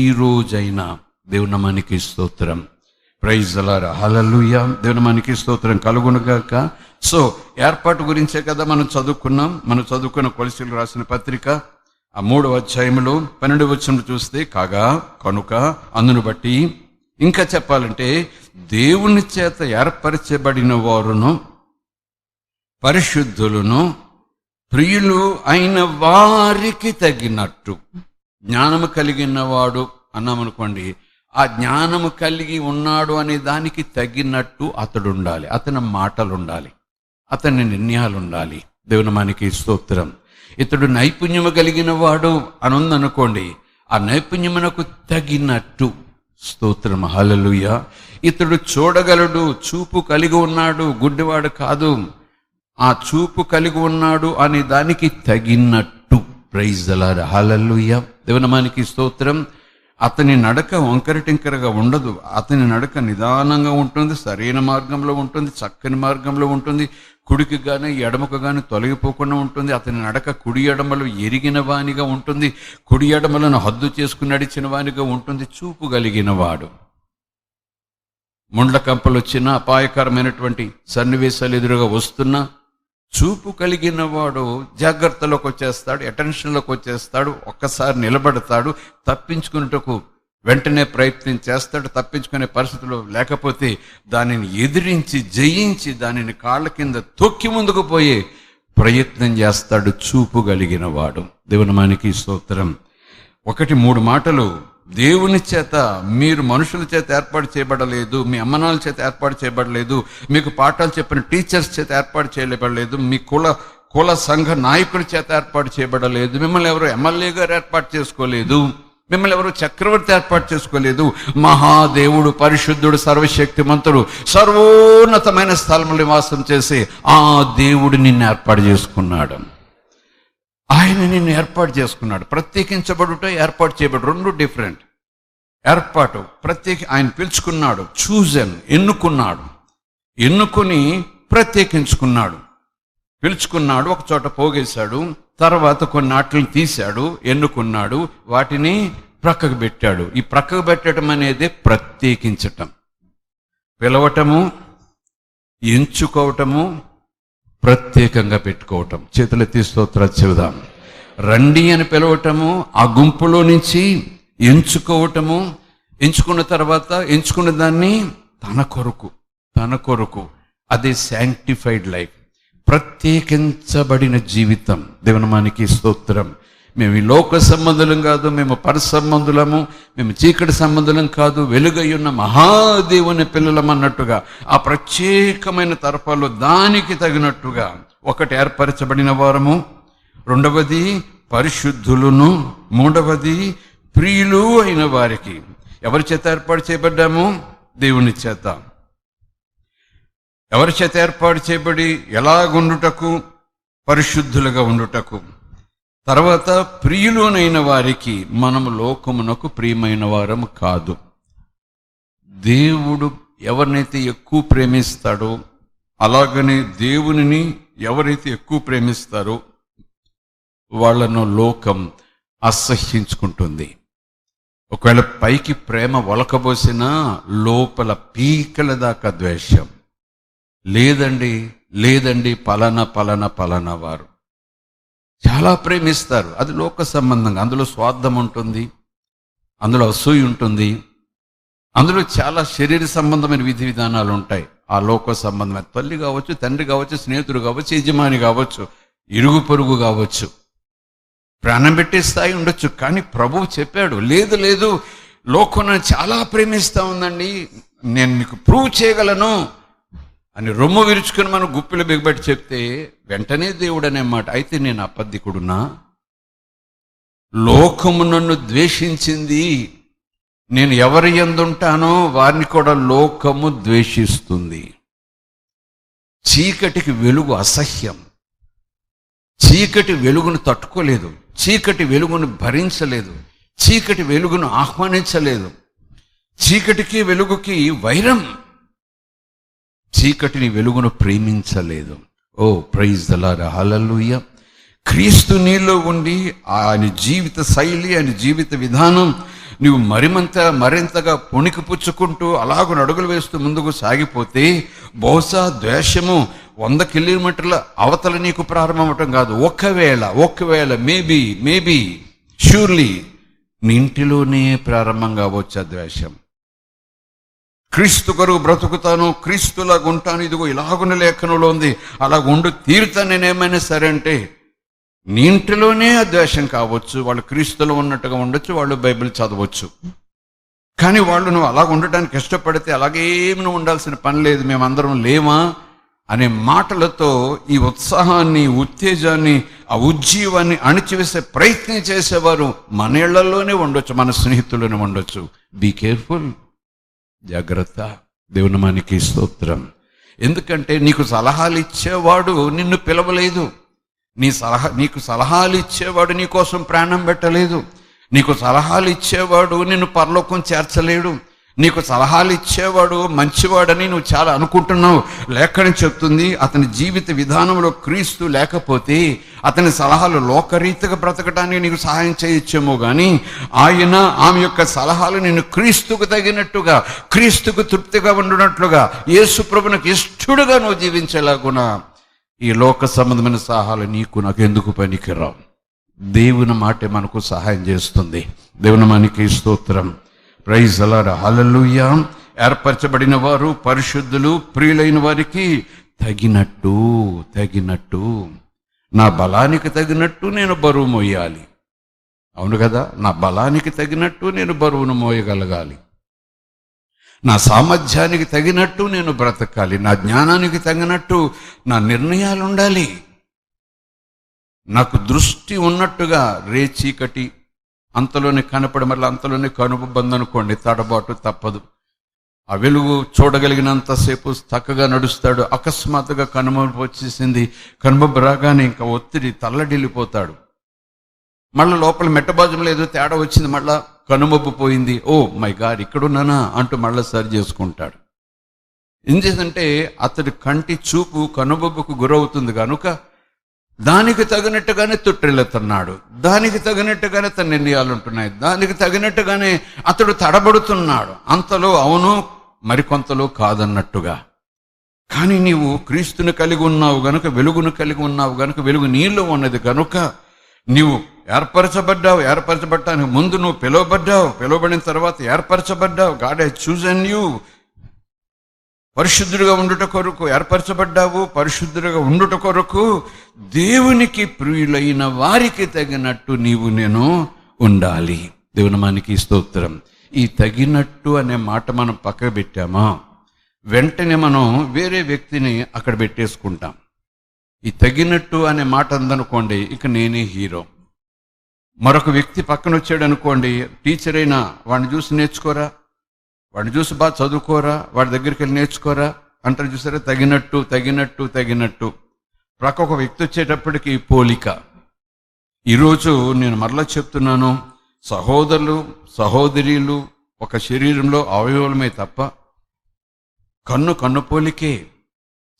ఈ రోజైనా దేవుని నామానికి స్తోత్రం. Praise the Lord, hallelujah. దేవుని నామానికి స్తోత్రం కలుగునుగాక. సో ఏర్పాటు గురించే కదా మనం చదువుకున్న కొలసీలకు రాసిన పత్రిక ఆ 3వ అధ్యాయంలో 12వ వచనం చూస్తే, కాగా కనుక అందును బట్టి, ఇంకా చెప్పాలంటే దేవుని చేత ఏర్పరచబడిన వారును పరిశుద్ధులను ప్రియులు అయిన వారికి తగినట్టు. జ్ఞానము కలిగిన వాడు అన్నామనుకోండి, ఆ జ్ఞానము కలిగి ఉన్నాడు అనే దానికి తగినట్టు అతడు ఉండాలి, అతని మాటలు ఉండాలి, అతని నిర్ణయాలు ఉండాలి. దేవుని మనకి స్తోత్రం. ఇతడు నైపుణ్యము కలిగిన వాడు అని ఉందనుకోండి, ఆ నైపుణ్యమునకు తగినట్టు. స్తోత్రం, హల్లెలూయా. ఇతడు చూడగలడు, చూపు కలిగి ఉన్నాడు, గుడ్డివాడు కాదు, ఆ చూపు కలిగి ఉన్నాడు అనే దానికి తగినట్టు. Praise the Lord, hallelujah. దేవుని నామానికి స్తోత్రం. అతని నడక వంకరటింకరగా ఉండదు, అతని నడక నిదానంగా ఉంటుంది, సరైన మార్గంలో ఉంటుంది, చక్కని మార్గంలో ఉంటుంది, కుడికి కానీ ఎడమకు కానీ తొలగిపోకుండా ఉంటుంది. అతని నడక కుడి ఎడమలు ఎరిగిన వానిగా ఉంటుంది, కుడి ఎడమలను హద్దు చేసుకుని నడిచిన వానిగా ఉంటుంది. చూపు కలిగిన వాడు, ముండ్ల కంపలు వచ్చిన అపాయకరమైనటువంటి సన్నివేశాలు ఎదురుగా వస్తున్నా చూపు కలిగిన వాడు జాగ్రత్తలోకి వచ్చేస్తాడు, అటెన్షన్లోకి వచ్చేస్తాడు, ఒక్కసారి నిలబడతాడు, తప్పించుకున్నట్టుకు వెంటనే ప్రయత్నం చేస్తాడు. తప్పించుకునే పరిస్థితులు లేకపోతే దానిని ఎదిరించి జయించి దానిని కాళ్ళ కింద తొక్కి ముందుకు పోయే ప్రయత్నం చేస్తాడు చూపు కలిగిన వాడు. దేవుని నామానికి స్తోత్రం. 1-3 మాటలు. దేవుని చేత, మీరు మనుషుల చేత ఏర్పాటు చేయబడలేదు, మీ అమ్మనాల చేత ఏర్పాటు చేయబడలేదు, మీకు పాఠాలు చెప్పిన టీచర్స్ చేత ఏర్పాటు చేయబడలేదు, మీ కుల సంఘ నాయకుల చేత ఏర్పాటు చేయబడలేదు, మిమ్మల్ని ఎవరు ఎమ్మెల్యే గారు ఏర్పాటు చేసుకోలేదు, మిమ్మల్ని ఎవరు చక్రవర్తి ఏర్పాటు చేసుకోలేదు. మహాదేవుడు, పరిశుద్ధుడు, సర్వశక్తిమంతుడు, సర్వోన్నతమైన స్థలంలో నివాసం చేసి ఆ దేవుడు నిన్ను ఏర్పాటు చేసుకున్నాడు. ఆయన నిన్ను ఏర్పాటు చేసుకున్నాడు. ప్రత్యేకించబడుట, ఏర్పాటు చేయబడు, 2 డిఫరెంట్. ఏర్పాటు, ఆయన పిలుచుకున్నాడు, చూజన్, ఎన్నుకుని ప్రత్యేకించుకున్నాడు. పిలుచుకున్నాడు, ఒక చోట పోగేశాడు, తర్వాత కొన్ని ఆటలను తీశాడు, ఎన్నుకున్నాడు, వాటిని ప్రక్కకు పెట్టాడు. ఈ ప్రక్కకు పెట్టడం అనేది ప్రత్యేకించటం. పిలవటము, ఎంచుకోవటము, ప్రత్యేకంగా పెట్టుకోవటం. చేతులెత్తి స్తోత్రాలు చెబుదాం. రండి అని పిలవటము, ఆ గుంపులో నుంచి ఎంచుకోవటము, ఎంచుకున్న తర్వాత ఎంచుకున్న దాన్ని తన కొరకు, అదే శాంక్టిఫైడ్ లైఫ్, ప్రత్యేకించబడిన జీవితం. దేవుని నామానికి స్తోత్రం. మేము ఈ లోక సంబంధులం కాదు, మేము పరసంబంధులము, మేము చీకటి సంబంధులం కాదు, వెలుగయ్యున్న మహాదేవుని పిల్లలం అన్నట్టుగా ఆ ప్రత్యేకమైన తరపాలు దానికి తగినట్టుగా 1 ఏర్పరచబడిన వారము, 2వది పరిశుద్ధులను, 3వది ప్రియులు అయిన వారికి. ఎవరి చేత ఏర్పాటు చేయబడ్డాము? దేవుని చేత. ఎవరి చేత ఏర్పాటు చేయబడి ఎలాగుండుటకు? పరిశుద్ధులుగా ఉండుటకు. తర్వాత ప్రియులునైన వారికి. మనము లోకమునకు ప్రియమైన వారము కాదు. దేవుడు ఎవరినైతే ఎక్కువ ప్రేమిస్తాడో, అలాగనే దేవునిని ఎవరైతే ఎక్కువ ప్రేమిస్తారో వాళ్ళను లోకం అసహ్యించుకుంటుంది. ఒకవేళ పైకి ప్రేమ ఒలకబోసినా లోపల పీకల దాకా ద్వేషం. లేదండి పలానా వారు చాలా ప్రేమిస్తారు. అది లోక సంబంధంగా. అందులో స్వార్థం ఉంటుంది, అందులో అసూయ ఉంటుంది, అందులో చాలా శరీర సంబంధమైన విధి విధానాలు ఉంటాయి. ఆ లోక సంబంధమైన తల్లి కావచ్చు, తండ్రి కావచ్చు, స్నేహితుడు కావచ్చు, యజమాని కావచ్చు, ఇరుగు పొరుగు కావచ్చు, ప్రాణం పెట్టే స్థాయి ఉండొచ్చు. కానీ ప్రభువు చెప్పాడు, లేదు లోకం నన్ను చాలా ప్రేమిస్తూ ఉందండి, నేను మీకు ప్రూవ్ చేయగలను అని రొమ్ము విరుచుకుని మనం గుప్పిలో బిగబెట్టి చెప్తే వెంటనే దేవుడు అనే మాట. అయితే నేను అబద్ధికుడునా? లోకము నన్ను ద్వేషించింది, నేను ఎవరి యందుంటానో వారిని కూడా లోకము ద్వేషిస్తుంది. చీకటికి వెలుగు అసహ్యం, చీకటి వెలుగును తట్టుకోలేదు, చీకటి వెలుగును భరించలేదు, చీకటి వెలుగును ఆహ్వానించలేదు. చీకటికి వెలుగుకి వైరం. చీకటిని వెలుగును ప్రేమించలేదు. ఓ ప్రైజ్ ద లార్డ్, హల్లెలూయా. క్రీస్తు నీలో ఉండి ఆయన జీవిత శైలి, ఆయన జీవిత విధానం నువ్వు మరింతగా పుణికిపుచ్చుకుంటూ అలాగూ అడుగులు వేస్తూ ముందుకు సాగిపోతే బహుశా ద్వేషము 100 కిలోమీటర్ల అవతల నీకు ప్రారంభమవటం కాదు. ఒకవేళ మేబీ ష్యూర్లీ నీ ఇంటిలోనే ప్రారంభం కావచ్చు ఆ ద్వేషం. క్రీస్తు కొరకు బ్రతుకుతాను, క్రీస్తులాగా ఉంటాను, ఇదిగో ఇలాగున్న లేఖనంలో ఉంది, అలాగ ఉండు తీరుతాను నేనేమైనా సరే అంటే నీ ఇంటిలోనే ఆ ద్వేషం కావచ్చు. వాళ్ళు క్రీస్తులో ఉన్నట్టుగా ఉండొచ్చు, వాళ్ళు బైబిల్ చదవచ్చు, కానీ వాళ్ళు నువ్వు అలాగ ఉండటానికి ఇష్టపడితే అలాగేమి నువ్వు ఉండాల్సిన పని లేదు, మేమందరం లేమా అనే మాటలతో ఈ ఉత్సాహాన్ని, ఉత్తేజాన్ని, ఆ ఉజ్జీవాన్ని అణిచివేసే ప్రయత్నం చేసేవారు మన ఇళ్లలోనే ఉండొచ్చు, మన స్నేహితుల్లోనే ఉండొచ్చు. బీ కేర్ఫుల్, జాగ్రత్త. దేవుని నామానికి స్తోత్రం. ఎందుకంటే నీకు సలహాలు ఇచ్చేవాడు నిన్ను పిలవలేదు, నీకు సలహాలు ఇచ్చేవాడు నీ కోసం ప్రాణం పెట్టలేదు, నీకు సలహాలు ఇచ్చేవాడు నిన్ను పరలోకం చేర్చలేడు, నీకు సలహాలు ఇచ్చేవాడు మంచివాడని నువ్వు చాలా అనుకుంటున్నావు. లేఖనం చెప్తుంది, అతని జీవిత విధానంలో క్రీస్తు లేకపోతే అతని సలహాలు లోకరీతిగా బ్రతకడానికి నీకు సహాయం చేయొచ్చేమో, కానీ ఆయన ఆమె యొక్క సలహాలు నిన్ను క్రీస్తుకు తగినట్టుగా, క్రీస్తుకు తృప్తిగా ఉండునట్లుగా, యేసు ప్రభువునకు ఇష్టడుగా నువ్వు జీవించేలాగునా ఈ లోక సంబంధమైన సలహాలు నీకు నాకు ఎందుకు పనికిరావు. దేవుని మాటే మనకు సహాయం చేస్తుంది. దేవుని మనకి స్తోత్రం. ప్రైజ్ ద లార్డ్, హల్లెలూయా. ఏర్పరచబడిన వారు, పరిశుద్ధులు, ప్రియులైన వారికి తగినట్టు నా బలానికి తగినట్టు నేను బరువు మోయాలి. అవును కదా, నా బలానికి తగినట్టు నేను బరువును మోయగలగాలి, నా సామర్థ్యానికి తగినట్టు నేను బ్రతకాలి, నా జ్ఞానానికి తగినట్టు నా నిర్ణయాలు ఉండాలి. నాకు దృష్టి ఉన్నట్టుగా చీకటి అంతలోనే కనపడి మళ్ళీ అంతలోనే కనుబంది అనుకోండి, తడబాటు తప్పదు. ఆ వెలుగు చూడగలిగినంతసేపు చక్కగా నడుస్తాడు. అకస్మాత్తుగా కనుమరుపు వచ్చేసింది, కనుమరుపు రాగానే ఇంకా ఒత్తిడి తల్లడిల్లిపోతాడు. మళ్ళీ లోపల మెట్టబాజంలో ఏదో తేడా వచ్చింది, మళ్ళా కనుమబ్బు పోయింది, ఓ మై గాడ్ ఇక్కడున్నానా అంటూ మళ్ళీ సరి చేసుకుంటాడు. ఏం చేద్దంటే అతడి కంటి చూపు కనుమబ్బుకు గురవుతుంది కనుక దానికి తగినట్టుగానే తొట్టిల్లుతున్నాడు, దానికి తగినట్టుగానే తన నిర్ణయాలు ఉంటున్నాయి, దానికి తగినట్టుగానే అతడు తడబడుతున్నాడు. అంతలో అవును, మరికొంతలో కాదన్నట్టుగా. కానీ నీవు క్రీస్తుని కలిగి ఉన్నావు గనుక, వెలుగును కలిగి ఉన్నావు గనుక, వెలుగు నీలో ఉన్నది కనుక నీవు ఏర్పరచబడ్డానికి ముందు నువ్వు పిలువబడిన తర్వాత ఏర్పరచబడ్డావు. God has chosen you. పరిశుద్ధుడిగా ఉండుట కొరకు ఏర్పరచబడ్డావు. పరిశుద్ధుడిగా ఉండుట కొరకు దేవునికి ప్రియులైన వారికి తగినట్టు నేను ఉండాలి. దేవుని నామానికి స్తోత్రం. ఈ తగినట్టు అనే మాట మనం పక్కకు పెట్టామా, వెంటనే మనం వేరే వ్యక్తిని అక్కడ పెట్టేసుకుంటాం. ఈ తగినట్టు అనే మాట అందనుకోండి, ఇక నేనే హీరో. మరొక వ్యక్తి పక్కన వచ్చాడు అనుకోండి, టీచర్ అయినా వాడిని చూసి నేర్చుకోరా, వాడిని చూసి బాగా చదువుకోరా, వాడి దగ్గరికి వెళ్ళి నేర్చుకోరా అంటారు చూసారా. తగినట్టు ప్రక్క ఒక వ్యక్తి వచ్చేటప్పటికి పోలిక. ఈరోజు నేను మరలా చెప్తున్నాను, సహోదరులు సహోదరీలు ఒక శరీరంలో అవయవమే తప్ప కన్ను పోలికే,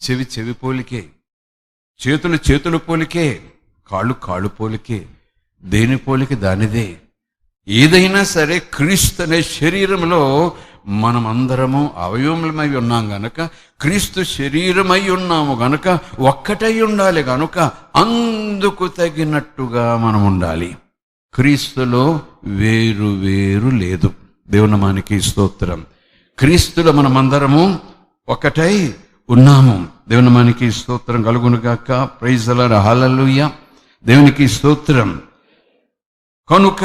చెవి పోలికే, చేతులు పోలికే, కాళ్ళు పోలికే, దేని పోలిక దానిదే. ఏదైనా సరే క్రీస్తు అనే శరీరంలో మనమందరము అవయవమై ఉన్నాం గనక, క్రీస్తు శరీరమై ఉన్నాము గనక ఒక్కటై ఉండాలి గనుక అందుకు తగినట్టుగా మనం ఉండాలి. క్రీస్తులో వేరు లేదు. దేవుని నామానికి స్తోత్రం. క్రీస్తులో మనమందరము ఒకటై ఉన్నాము. దేవుని నామానికి స్తోత్రం కలుగునుగాక. ప్రైజ్ ద లార్డ్, హల్లెలూయా. దేవునికి స్తోత్రం. కనుక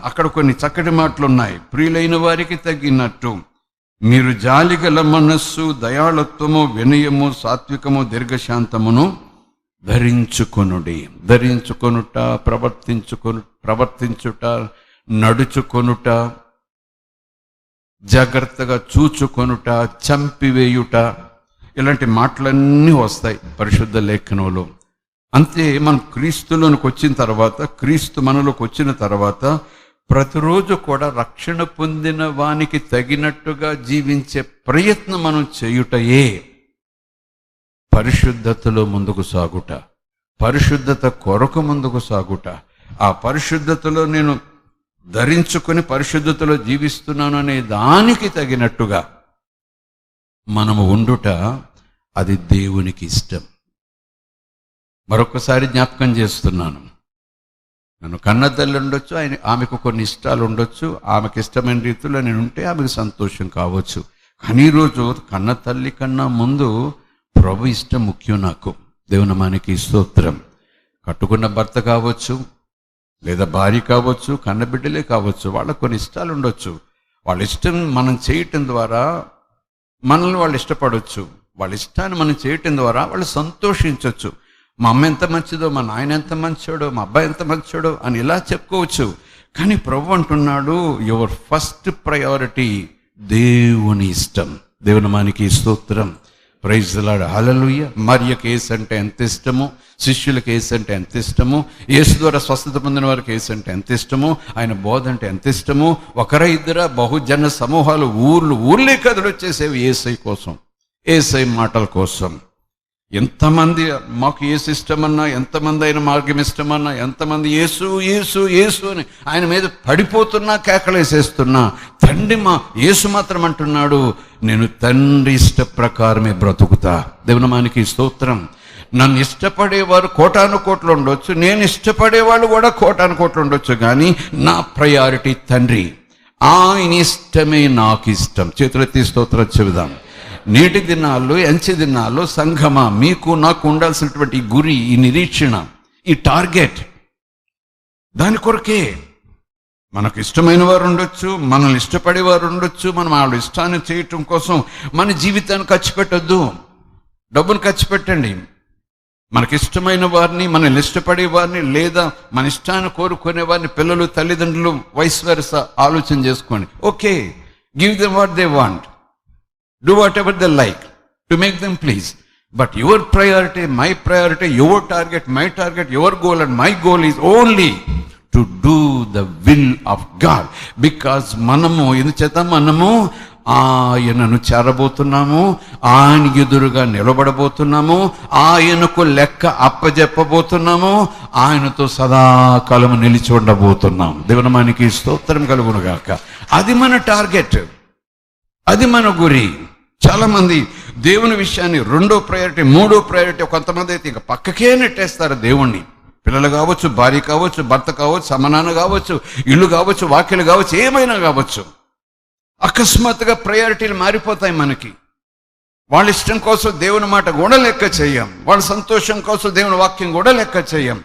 అక్కడ కొన్ని చక్కటి మాటలు ఉన్నాయి. ప్రియులైన వారికి తగినట్టు మీరు జాలిగల మనస్సు, దయాళత్వము, వినయము, సాత్వికము, దీర్ఘశాంతమును ధరించుకొనుట, ప్రవర్తించుట, నడుచుకొనుట, జాగ్రత్తగా చూచుకొనుట, చంపివేయుట, ఇలాంటి మాటలన్నీ వస్తాయి పరిశుద్ధ లేఖనంలో. అంతే. మనం క్రీస్తులోనికి వచ్చిన తర్వాత, క్రీస్తు మనలోకి వచ్చిన తర్వాత ప్రతిరోజు కూడా రక్షణ పొందిన వానికి తగినట్టుగా జీవించే ప్రయత్నం మనం చేయుటయే పరిశుద్ధతలో ముందుకు సాగుట, పరిశుద్ధత కొరకు ముందుకు సాగుట. ఆ పరిశుద్ధతలో నేను ధరించుకొని పరిశుద్ధతలో జీవిస్తున్నాను అనే దానికి తగినట్టుగా మనము ఉండుట, అది దేవునికి ఇష్టం. మరొకసారి జ్ఞాపకం చేస్తున్నాను, నన్ను కన్న తల్లి ఉండొచ్చు, ఆమెకు కొన్ని ఇష్టాలు ఉండొచ్చు, ఆమెకు ఇష్టమైన రీతిలో నేను ఉంటే ఆమెకు సంతోషం కావచ్చు. కానీ ఈరోజు కన్న తల్లి కన్నా ముందు ప్రభు ఇష్టం ముఖ్యం నాకు. దేవుని నామానికి స్తోత్రం. కట్టుకున్న భర్త కావచ్చు, లేదా భార్య కావచ్చు, కన్నబిడ్డలే కావచ్చు, వాళ్ళకు కొన్ని ఇష్టాలు ఉండొచ్చు. వాళ్ళ ఇష్టం మనం చేయటం ద్వారా మనల్ని వాళ్ళు ఇష్టపడవచ్చు. వాళ్ళ ఇష్టాన్ని మనం చేయటం ద్వారా వాళ్ళు సంతోషించవచ్చు. మా అమ్మ ఎంత మంచిదో, మా నాయన ఎంత మంచోడో, మా అబ్బాయి ఎంత మంచోడో అని ఇలా చెప్పుకోవచ్చు. కానీ ప్రభు అంటున్నాడు, యువర్ ఫస్ట్ ప్రయారిటీ దేవుని ఇష్టం. దేవుని నామానికి స్తోత్రం. ప్రైజ్ ది లార్డ్, హల్లెలూయా. మరియకి యేసు అంటే ఎంత ఇష్టమో, శిష్యులకు యేసు అంటే ఎంత ఇష్టమో, యేసు ద్వారా స్వస్థత పొందిన వారికి యేసు అంటే ఎంత ఇష్టమో, ఆయన బోధ అంటే ఎంత ఇష్టమో, ఒకరా ఇద్దరా బహుజన సమూహాలు ఊర్లే కథలు వచ్చేసేవి యేసై కోసం, యేసై మాటల కోసం. ఎంతమంది మాకు యేసు ఇష్టమన్నా, ఎంతమంది ఆయన మార్గం ఇష్టమన్నా, ఎంతమంది యేసు యేసు యేసు అని ఆయన మీద పడిపోతున్నా, కేకలేసేస్తున్నా, తండ్రి మా యేసు మాత్రం అంటున్నాడు, నేను తండ్రి ఇష్ట ప్రకారమే బ్రతుకుతా. దేవుని నామానికి స్తోత్రం. నన్ను ఇష్టపడేవారు కోటాను కోట్లు ఉండొచ్చు, నేను ఇష్టపడేవాళ్ళు కూడా కోటాను కోట్లు ఉండొచ్చు, కానీ నా ప్రయారిటీ తండ్రి. ఆయన ఇష్టమే నాకు ఇష్టం. చేతులెత్తి స్తోత్రం చెబుదాం. నేటి దినాల్లో, ఎంచి దినాల్లో సంఘమా, మీకు నాకు ఉండాల్సినటువంటి ఈ గురి, ఈ నిరీక్షణ, ఈ టార్గెట్, దాని కొరకే. మనకు ఇష్టమైన వారు ఉండొచ్చు, మనల్ని ఇష్టపడేవారు ఉండొచ్చు. మనం వాళ్ళ ఇష్టాన్ని చేయటం కోసం మన జీవితాన్ని ఖర్చు పెట్టద్దు, డబ్బును ఖర్చు పెట్టండి. మనకి ఇష్టమైన వారిని, మనల్ని ఇష్టపడే వారిని, లేదా మన ఇష్టాన్ని కోరుకునే వారిని, పిల్లలు, తల్లిదండ్రులు, వైస్ వెర్సా ఆలోచన చేసుకోండి. Okay, give them what they want, do whatever they like to make them please, but your priority, my priority, your target, my target, your goal and my goal is only to do the will of God. Because మనము ఎందుచేత మనము ఆయనను చేరబోతున్నాము, ఆయన ఎదురుగా నిలబడబోతున్నాము, ఆయనకు లెక్క అప్పజెప్పబోతున్నాము, ఆయనతో సదాకాలము నిలిచి ఉండబోతున్నాం. దేవుని నామానికి స్తోత్రం కలుగును గాక. అది మన టార్గెట్, అది మన గురి. చాలా మంది దేవుని విషయాన్ని రెండో ప్రయారిటీ, మూడో ప్రయారిటీ, కొంతమంది అయితే ఇక పక్కకే నెట్టేస్తారు దేవుణ్ణి. పిల్లలు కావచ్చు, భార్య కావచ్చు, భర్త కావచ్చు, సమానాన్న కావచ్చు, ఇల్లు కావచ్చు, వాక్యలు కావచ్చు, ఏమైనా కావచ్చు. అకస్మాత్తుగా ప్రయారిటీలు మారిపోతాయి మనకి. వాళ్ళ ఇష్టం కోసం దేవుని మాట కూడా లెక్క చేయం, వాళ్ళ సంతోషం కోసం దేవుని వాక్యం కూడా లెక్క చేయం,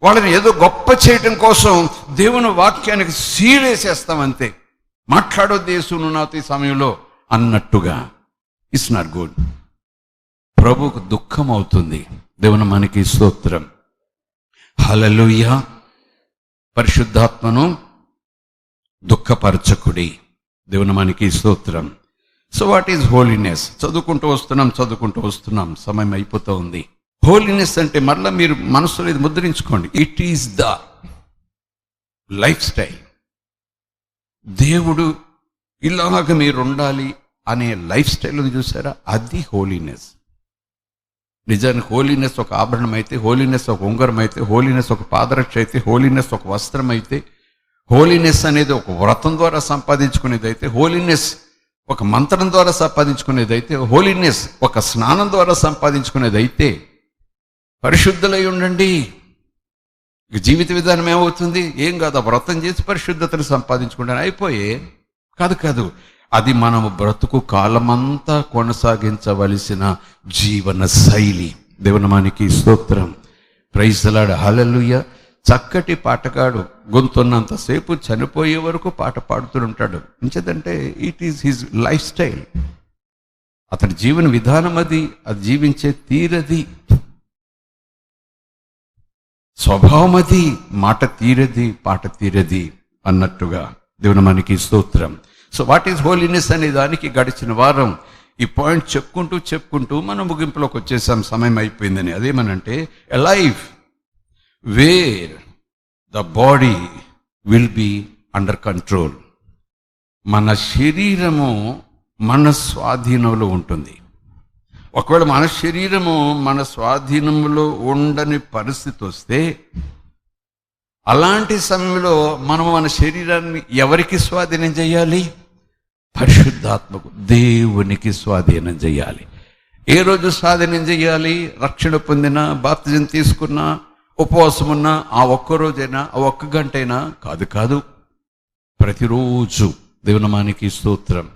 వాళ్ళని ఏదో గొప్ప చేయటం కోసం దేవుని వాక్యానికి సీలేసేస్తాం అంతే. మాట్లాడొద్దు యేసు నాతో ఈ సమయంలో అన్నట్టుగా. It's not good. ప్రభువుకు దుఃఖం అవుతుంది. దేవుని మనకి స్తోత్రం. హల్లెలూయా. పరిశుద్ధాత్మను దుఃఖపరచకుడి. దేవుని మనకి స్తోత్రం. So what is holiness? చదువుకుంటూ వస్తున్నాం, సమయం అయిపోతూ ఉంది. హోలీనెస్ అంటే మరలా మీరు మనసులో ఇది ముద్రించుకోండి, it is the lifestyle. దేవుడు ఇలాగ మీరు ఉండాలి అనే లైఫ్ స్టైల్ ఉంది చూసారా, అది హోలీనెస్. నిజానికి హోలీనెస్ ఒక ఆభరణం అయితే, హోలీనెస్ ఒక ఉంగరం అయితే, హోలీనెస్ ఒక పాదరక్ష అయితే, హోలీనెస్ ఒక వస్త్రం అయితే, హోలీనెస్ అనేది ఒక వ్రతం ద్వారా సంపాదించుకునేది అయితే, హోలీనెస్ ఒక మంత్రం ద్వారా సంపాదించుకునేది అయితే, హోలీనెస్ ఒక స్నానం ద్వారా సంపాదించుకునేది అయితే, పరిశుద్ధులై ఉండండి. జీవిత విధానం ఏమవుతుంది? ఏం కాదు, ఆ వ్రతం చేసి పరిశుద్ధతను సంపాదించుకుంటాను అయిపోయే. కాదు, అది మనము బ్రతుకు కాలమంతా కొనసాగించవలసిన జీవన శైలి. దేవుని నామానికి స్తోత్రం. Praise the Lord, hallelujah. చక్కటి పాటగాడు గొంతున్నంతసేపు చనిపోయే వరకు పాట పాడుతుంటాడు. ఇంచేదంటే it is his lifestyle, అతని జీవన విధానం అది జీవించే తీరది, స్వభావం అది, మాట తీరది, పాట తీరది అన్నట్టుగా. దేవుని నామానికి స్తోత్రం. సో వాట్ ఈజ్ హోలీనెస్ అనే దానికి గడిచిన వారం ఈ పాయింట్ చెప్పుకుంటూ మనం ముగింపులోకి వచ్చేసాం, సమయం అయిపోయిందని. అదేమనంటే a life where the body will be under control. మన శరీరము మన స్వాధీనంలో ఉంటుంది. ఒకవేళ మన శరీరము మన స్వాధీనంలో ఉండని పరిస్థితి వస్తే, అలాంటి సమయంలో మనం మన శరీరాన్ని ఎవరికి స్వాధీనం చేయాలి? పరిశుద్ధాత్మకు, దేవునికి స్వాధీనం చేయాలి. ఏ రోజు స్వాధీనం చేయాలి? రక్షణ పొందిన, బాప్తిజం తీసుకున్న, ఉపవాసం ఉన్న ఆ ఒక్కరోజైనా, ఆ ఒక్క గంటైనా కాదు, ప్రతిరోజు. దేవుని నామానికి స్తోత్రం.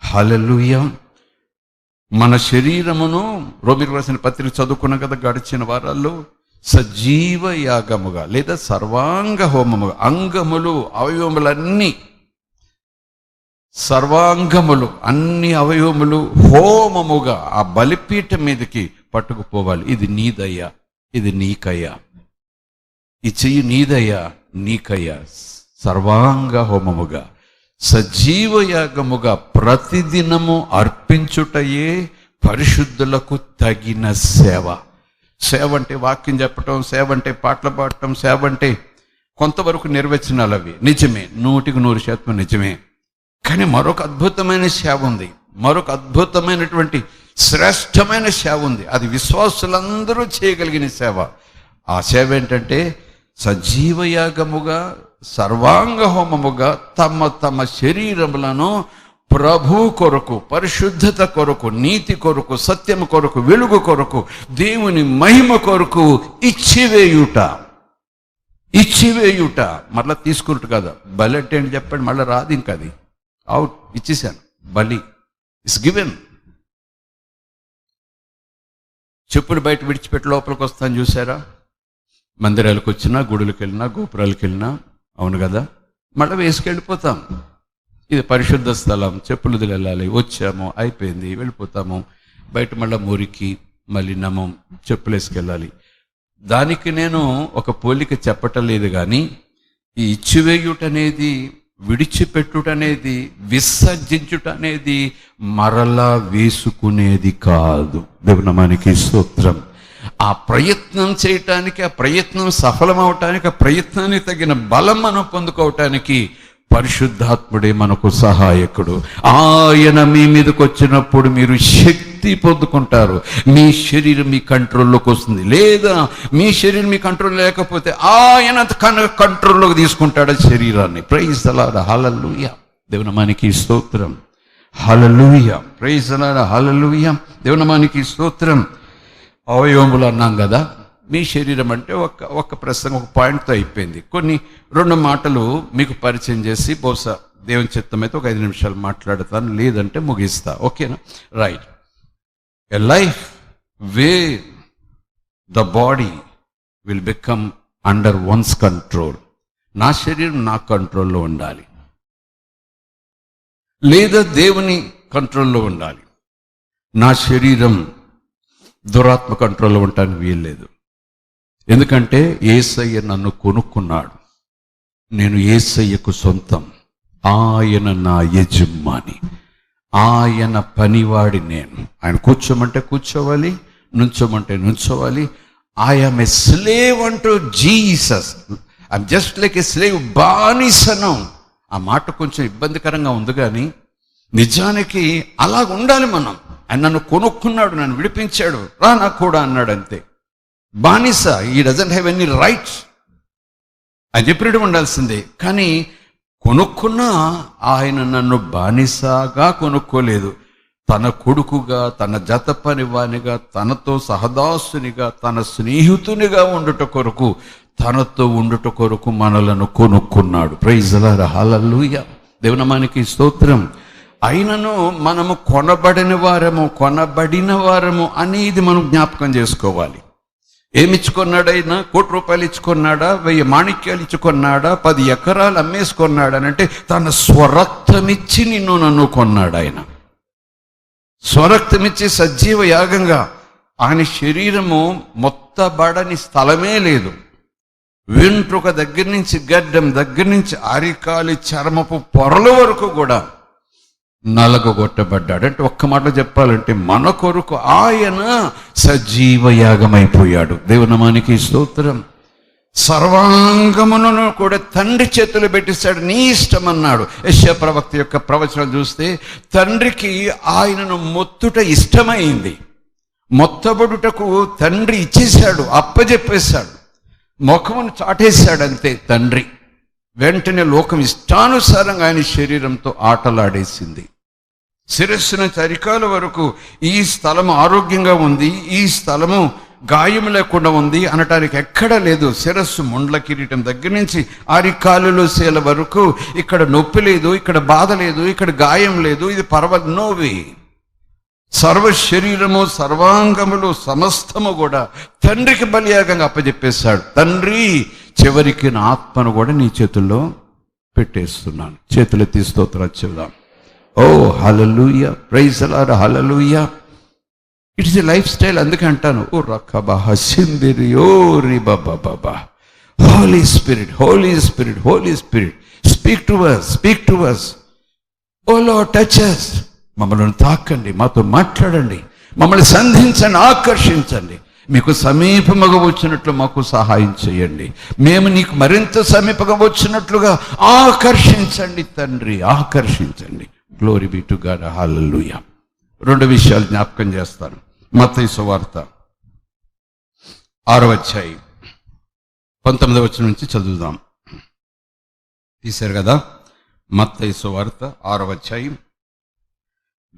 హల్లెలూయా. మన శరీరమును రోమీయులకు రాసిన పత్రిక చదువుకున్నాం కదా గడిచిన వారాల్లో, సజీవ యాగముగా లేదా సర్వాంగ హోమముగా, అంగములు అవయవములన్నీ, సర్వాంగములు అన్ని అవయవములు హోమముగా ఆ బలిపీఠం మీదకి పట్టుకుపోవాలి. ఇది నీదయ్యా, ఇది నీకయ్యా, ఈ చెయ్యి నీదయ్యా, నీకయ్యా. సర్వాంగ హోమముగా సజీవ యాగముగా ప్రతిదినము అర్పించుటయే పరిశుద్ధులకు తగిన సేవ. సేవ అంటే వాక్యం చెప్పటం, సేవ అంటే పాటలు పాడటం, సేవ అంటే కొంతవరకు నిర్వచనాలు అవి నిజమే, 100% నిజమే. కానీ మరొక అద్భుతమైన సేవ ఉంది, మరొక అద్భుతమైనటువంటి శ్రేష్టమైన సేవ ఉంది. అది విశ్వాసులందరూ చేయగలిగిన సేవ. ఆ సేవ ఏంటంటే సజీవ యాగముగా సర్వాంగ హోమముగా తమ శరీరములను ప్రభు కొరకు, పరిశుద్ధత కొరకు, నీతి కొరకు, సత్యము కొరకు, వెలుగు కొరకు, దేవుని మహిమ కొరకు ఇచ్చివేయుట. మళ్ళీ తీసుకుంటు కదా. బలి అంటే ఏంటి చెప్పండి? మళ్ళీ రాదు ఇంకా, అది అవుట్, ఇచ్చేసాను. బలి ఇస్ గివెన్. చెప్పులు బయట విడిచిపెట్టి లోపలికి వస్తాను చూసారా? మందిరాలకు వచ్చినా, గుడులకు వెళ్ళినా, గోపురాలకు వెళ్ళినా, అవును కదా, మళ్ళీ వేసుకెళ్ళిపోతాం. ఇది పరిశుద్ధ స్థలం, చెప్పులు వెళ్ళాలి, వచ్చాము, అయిపోయింది, వెళ్ళిపోతాము. బయట మళ్ళీ మురికి, మలినము, చెప్పులు వేసుకెళ్ళాలి. దానికి నేను ఒక పోలిక చెప్పటం లేదు, కానీ ఈ ఇచ్చివేయుట అనేది, విడిచిపెట్టుట అనేది, విసర్జించుట అనేది మరలా వేసుకునేది కాదు. దేవుని నామానికి స్తోత్రం. ఆ ప్రయత్నం చేయటానికి, ఆ ప్రయత్నం సఫలమవటానికి, ఆ ప్రయత్నానికి తగిన బలం మనం పొందుకోవటానికి పరిశుద్ధాత్ముడే మనకు సహాయకుడు. ఆయన మీ మీదకి వచ్చినప్పుడు మీరు శక్తి పొందుకుంటారు. మీ శరీరం మీ కంట్రోల్లోకి వస్తుంది. లేదా మీ శరీరం మీ కంట్రోల్ లేకపోతే ఆయన కంట్రోల్లోకి తీసుకుంటాడు శరీరాన్ని. Praise the Lord. హల్లెలూయా. దేవుని నామానికి స్తోత్రం. Hallelujah. Praise the Lord. Hallelujah. దేవుని నామానికి స్తోత్రం. అవయవములు అన్నాం కదా. మీ శరీరం అంటే ఒక ప్రసంగం, ఒక పాయింట్తో అయిపోయింది. కొన్ని 2 మాటలు మీకు పరిచయం చేసి, బహుశా దేవుని చిత్తం అయితే ఒక 5 నిమిషాలు మాట్లాడతాను, లేదంటే ముగిస్తా. ఓకేనా? Right. A life where the body will become under once control. నా శరీరం నా కంట్రోల్లో ఉండాలి, లేదా దేవుని కంట్రోల్లో ఉండాలి. నా శరీరం దురాత్మ కంట్రోల్లో ఉండటానికి వీల్లేదు. ఎందుకంటే యేసయ్య నన్ను కొనుక్కున్నాడు, నేను యేసయ్యకు సొంతం. ఆయన నా యజమాని, ఆయన పనివాడి నేను. ఆయన కూర్చోమంటే కూర్చోవాలి, నుంచోమంటే నుంచోవాలి. ఐఎమ్ ఎ స్లేవ్ అంటూ Jesus. I'm just like a slave. బానిసను. ఆ మాట కొంచెం ఇబ్బందికరంగా ఉంది, కానీ నిజానికి అలా ఉండాలి మనం. ఆయన నన్ను కొనుక్కున్నాడు, నన్ను విడిపించాడు, రా నాకు కూడా అన్నాడు, అంతే. బానిస, ఈ డజంట్ హ్యావ్ ఎనీ రైట్స్. ఆయన చెప్పినట్టు ఉండాల్సిందే. కానీ కొనుక్కున్నా ఆయన నన్ను బానిసగా కొనుక్కోలేదు. తన కొడుకుగా, తన జత పనివానిగా, తనతో సహదాసునిగా, తన స్నేహితునిగా ఉండుట కొరకు, తనతో ఉండుట కొరకు మనలను కొనుక్కున్నాడు. Praise the Lord. హల్లెలూయా. దేవుని నామానికి స్తోత్రం. అయినను మనము కొనబడిన వారము అనేది మనం జ్ఞాపకం చేసుకోవాలి. ఏమిచ్చుకున్నాడైనా? 1 కోటి రూపాయలు ఇచ్చుకున్నాడా? 1000 మాణిక్యాలు ఇచ్చుకున్నాడా? 10 ఎకరాలు అమ్మేసుకున్నాడా? అంటే తన స్వరక్తమిచ్చి నన్ను కొన్నాడు ఆయన. స్వరక్తమిచ్చి సజీవ యాగంగా. ఆయన శరీరము మొత్తబడని స్థలమే లేదు. వెంట్రుక దగ్గర నుంచి, గడ్డం దగ్గర నుంచి, అరికాలి చర్మపు పొరల వరకు కూడా నలగొట్టబడ్డాడు. అంటే ఒక్క మాట చెప్పాలంటే మన కొరకు ఆయన సజీవ యాగమైపోయాడు. దేవుని నామానికి స్తోత్రం. సర్వాంగమును కూడా తండ్రి చేతులు పెట్టిస్తాడు, నీ ఇష్టం అన్నాడు. యెషయా ప్రవక్త యొక్క ప్రవచనం చూస్తే తండ్రికి ఆయనను మొత్తుట ఇష్టమైంది. మొత్తబడుటకు తండ్రి ఇచ్చేశాడు, అప్పజెప్పేశాడు, ముఖమును చాటేశాడంతే తండ్రి. వెంటనే లోకం ఇష్టానుసారంగా ఆయన శరీరంతో ఆటలాడేసింది. శిరస్సు నుంచి అరికాల వరకు ఈ స్థలము ఆరోగ్యంగా ఉంది, ఈ స్థలము గాయం లేకుండా ఉంది అనటానికి ఎక్కడా లేదు. శిరస్సు ముండ్ల కిరీటం దగ్గర నుంచి అరికాలులో శీల వరకు ఇక్కడ నొప్పి లేదు, ఇక్కడ బాధ లేదు, ఇక్కడ గాయం లేదు, ఇది నోవి. సర్వ శరీరము సర్వాంగములు సమస్తము కూడా తండ్రికి బలియాగంగా అప్పచెప్పేశాడు. తండ్రి, చివరికి నా ఆత్మను కూడా నీ చేతుల్లో పెట్టేస్తున్నాను. చేతులెత్తి స్తోత్రం చెబుదాం. O hallelujah, praise the Lord, hallelujah. It is a lifestyle. అందుకే అంటాను, ఓ రక్కబా హసిందిరి ఓ రిబా బాబా. Holy spirit, holy spirit, holy spirit, speak to us, speak to us. O Lord, touch us. మమ్మల్ని తాకండి, మాతో మాట్లాడండి, మమ్మల్ని సంధించండి, ఆకర్షించండి. మీకు సమీపముగా వచ్చినట్లు మాకు సహాయం చేయండి. మేము నీకు మరింత సమీపంగా వచ్చినట్లుగా ఆకర్షించండి తండ్రి, ఆకర్షించండి. గ్లోరీ బి టు గాడ్, హల్లెలూయా. 2 విషయాలు జ్ఞాపకం చేస్తాను. మత్తయి సువార్త 6వ అధ్యాయం 19వ వచనం నుంచి చదువుదాం. తీశారు కదా? మత్తయి సువార్త 6వ అధ్యాయం.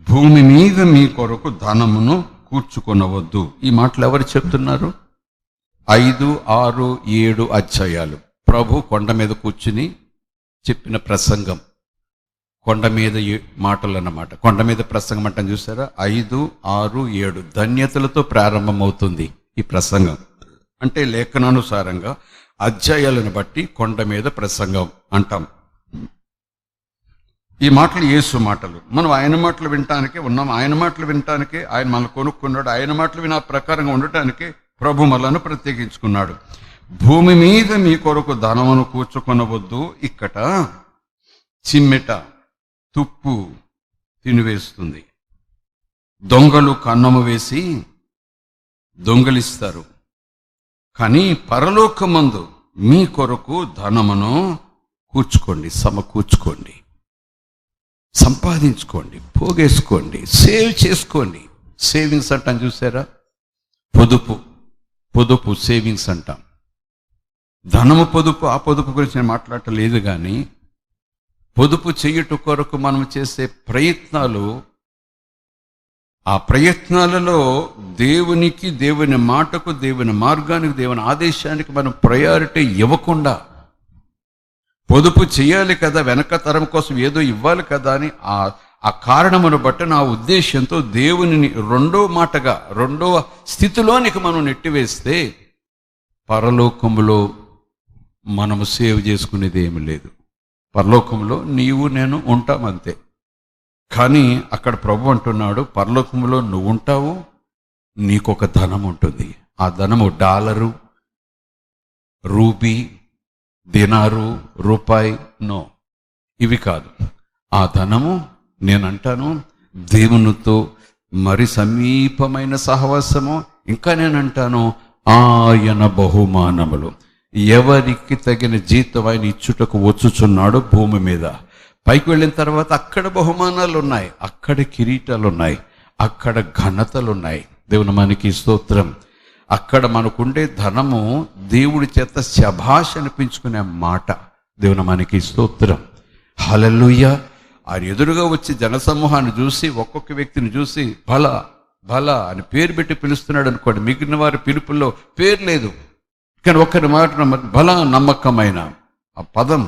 భూమి మీద మీ కొరకు ధనమును కూర్చుకొనవద్దు. ఈ మాటలు ఎవరు చెప్తున్నారు? 5, 6, 7 అధ్యాయాలు ప్రభు కొండ మీద కూర్చుని చెప్పిన ప్రసంగం. కొండ మీద మాటలు అన్నమాట. కొండ మీద ప్రసంగం అంటాను చూసారా? 5, 6, 7 ధన్యతలతో ప్రారంభమవుతుంది ఈ ప్రసంగం. అంటే లేఖనానుసారంగా అధ్యాయాలను బట్టి కొండ మీద ప్రసంగం అంటాం. ఈ మాటలు యేసు మాటలు. మనం ఆయన మాటలు వినటానికే ఉన్నాం, ఆయన మాటలు వినటానికే ఆయన మనల్ని కొనుక్కున్నాడు, ఆయన మాటలు విన ప్రకారంగా ఉండటానికే ప్రభు మనలను ప్రత్యేకించుకున్నాడు. భూమి మీద మీ కొరకు ధనమును కూర్చుకొనవద్దు. ఇక్కట చిమ్మెట, తుప్పు తినివేస్తుంది, దొంగలు కన్నము వేసి దొంగలిస్తారు. కానీ పరలోకమందు మీ కొరకు ధనమును కూర్చుకోండి, సమకూర్చుకోండి, సంపాదించుకోండి, పోగేసుకోండి, సేవ్ చేసుకోండి. సేవింగ్స్ అంటాం చూసారా? పొదుపు సేవింగ్స్ అంటాం. ధనము పొదుపు, ఆ పొదుపు గురించి నేను మాట్లాడలేదు. కానీ పొదుపు చేయుట కొరకు మనం చేసే ప్రయత్నాలు, ఆ ప్రయత్నాలలో దేవునికి, దేవుని మాటకు, దేవుని మార్గానికి, దేవుని ఆదేశానికి మనం ప్రయారిటీ ఇవ్వకుండా, పొదుపు చేయాలి కదా, వెనక తరం కోసం ఏదో ఇవ్వాలి కదా అని ఆ కారణమును బట్టి నా ఉద్దేశంతో దేవునిని రెండవ స్థితిలోనికి మనం నెట్టివేస్తే పరలోకములో మనము సేవ్ చేసుకునేది ఏమి లేదు. పరలోకంలో నీవు నేను ఉంటాం అంతే. కానీ అక్కడ ప్రభు అంటున్నాడు, పరలోకంలో నువ్వు ఉంటావు, నీకొక ధనం ఉంటుంది. ఆ ధనము డాలరు, రూపీ, దినారు, రూపాయి, నో, ఇవి కాదు. ఆ ధనము నేనంటాను దేవునితో మరి సమీపమైన సహవాసము. ఇంకా నేనంటాను ఆయన బహుమానములు. ఎవరికి తగిన జీతం ఆయన ఇచ్చుటకు వచ్చుచున్నాడు భూమి మీద. పైకి వెళ్ళిన తర్వాత అక్కడ బహుమానాలు ఉన్నాయి, అక్కడ కిరీటాలు ఉన్నాయి, అక్కడ ఘనతలు ఉన్నాయి. దేవుని మనకి స్తోత్రం. అక్కడ మనకుండే ధనము దేవుడి చేత శభాష్ అనిపించుకునే మాట. దేవుని మనకి స్తోత్రం, హల్లెలూయా. ఆ ఎదురుగా వచ్చి జనసమూహాన్ని చూసి, ఒక్కొక్క వ్యక్తిని చూసి బల బల అని పేరు పెట్టి పిలుస్తున్నాడు అనుకోండి. మిగిలిన వారి పిలుపుల్లో పేరు లేదు, కానీ ఒక్కరి మాట బల, నమ్మకమైన. ఆ పదం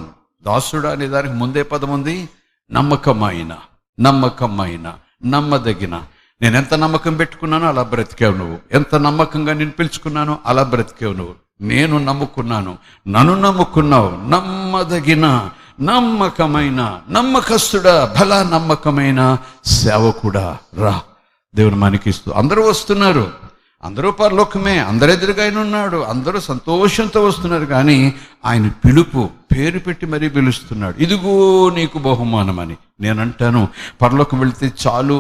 దాసుడా అనే దానికి ముందే పదం ఉంది, నమ్మకమైన, నమ్మదగిన. నేను ఎంత నమ్మకం పెట్టుకున్నానో అలా బ్రతికావు నువ్వు. ఎంత నమ్మకంగా నేను పిలుచుకున్నానో అలా బ్రతికావు నువ్వు. నేను నమ్ముకున్నాను, నన్ను నమ్ముకున్నావు. నమ్మదగిన, నమ్మకమైన, నమ్మకస్తుడా, బల నమ్మకమైన సేవకుడా రా. దేవుని మనకిస్తూ అందరూ వస్తున్నారు, అందరూ పరలోకమే, అందరు ఎదురుగా ఆయన ఉన్నాడు, అందరూ సంతోషంతో వస్తున్నారు. కానీ ఆయన పిలుపు పేరు పెట్టి మరీ పిలుస్తున్నాడు. ఇదిగో నీకు బహుమానం అని. నేనంటాను, పరలోకం వెళితే చాలు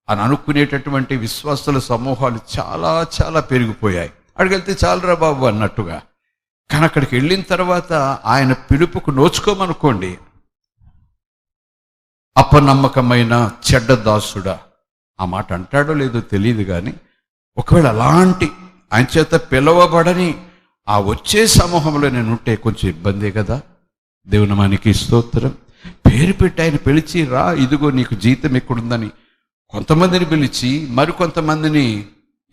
అని అనుకునేటటువంటి విశ్వాసుల సమూహాలు చాలా చాలా పెరిగిపోయాయి. అక్కడికి వెళ్తే చాలురా బాబు అన్నట్టుగా. కానీ అక్కడికి వెళ్ళిన తర్వాత ఆయన పిలుపుకు నోచుకోమనుకోండి, అపనమ్మకమైన చెడ్డ దాసుడా, ఆ మాట అంటాడో లేదో తెలియదు, కానీ ఒకవేళ అలాంటి ఆయన చేత పిలవబడని ఆ వచ్చే సమూహంలో నేను ఉంటే కొంచెం ఇబ్బందే కదా. దేవుని నామానికి స్తోత్రం. పేరు పెట్టి ఆయన పిలిచి, రా ఇదిగో నీకు జీతం ఎక్కడుందని కొంతమందిని పిలిచి, మరికొంతమందిని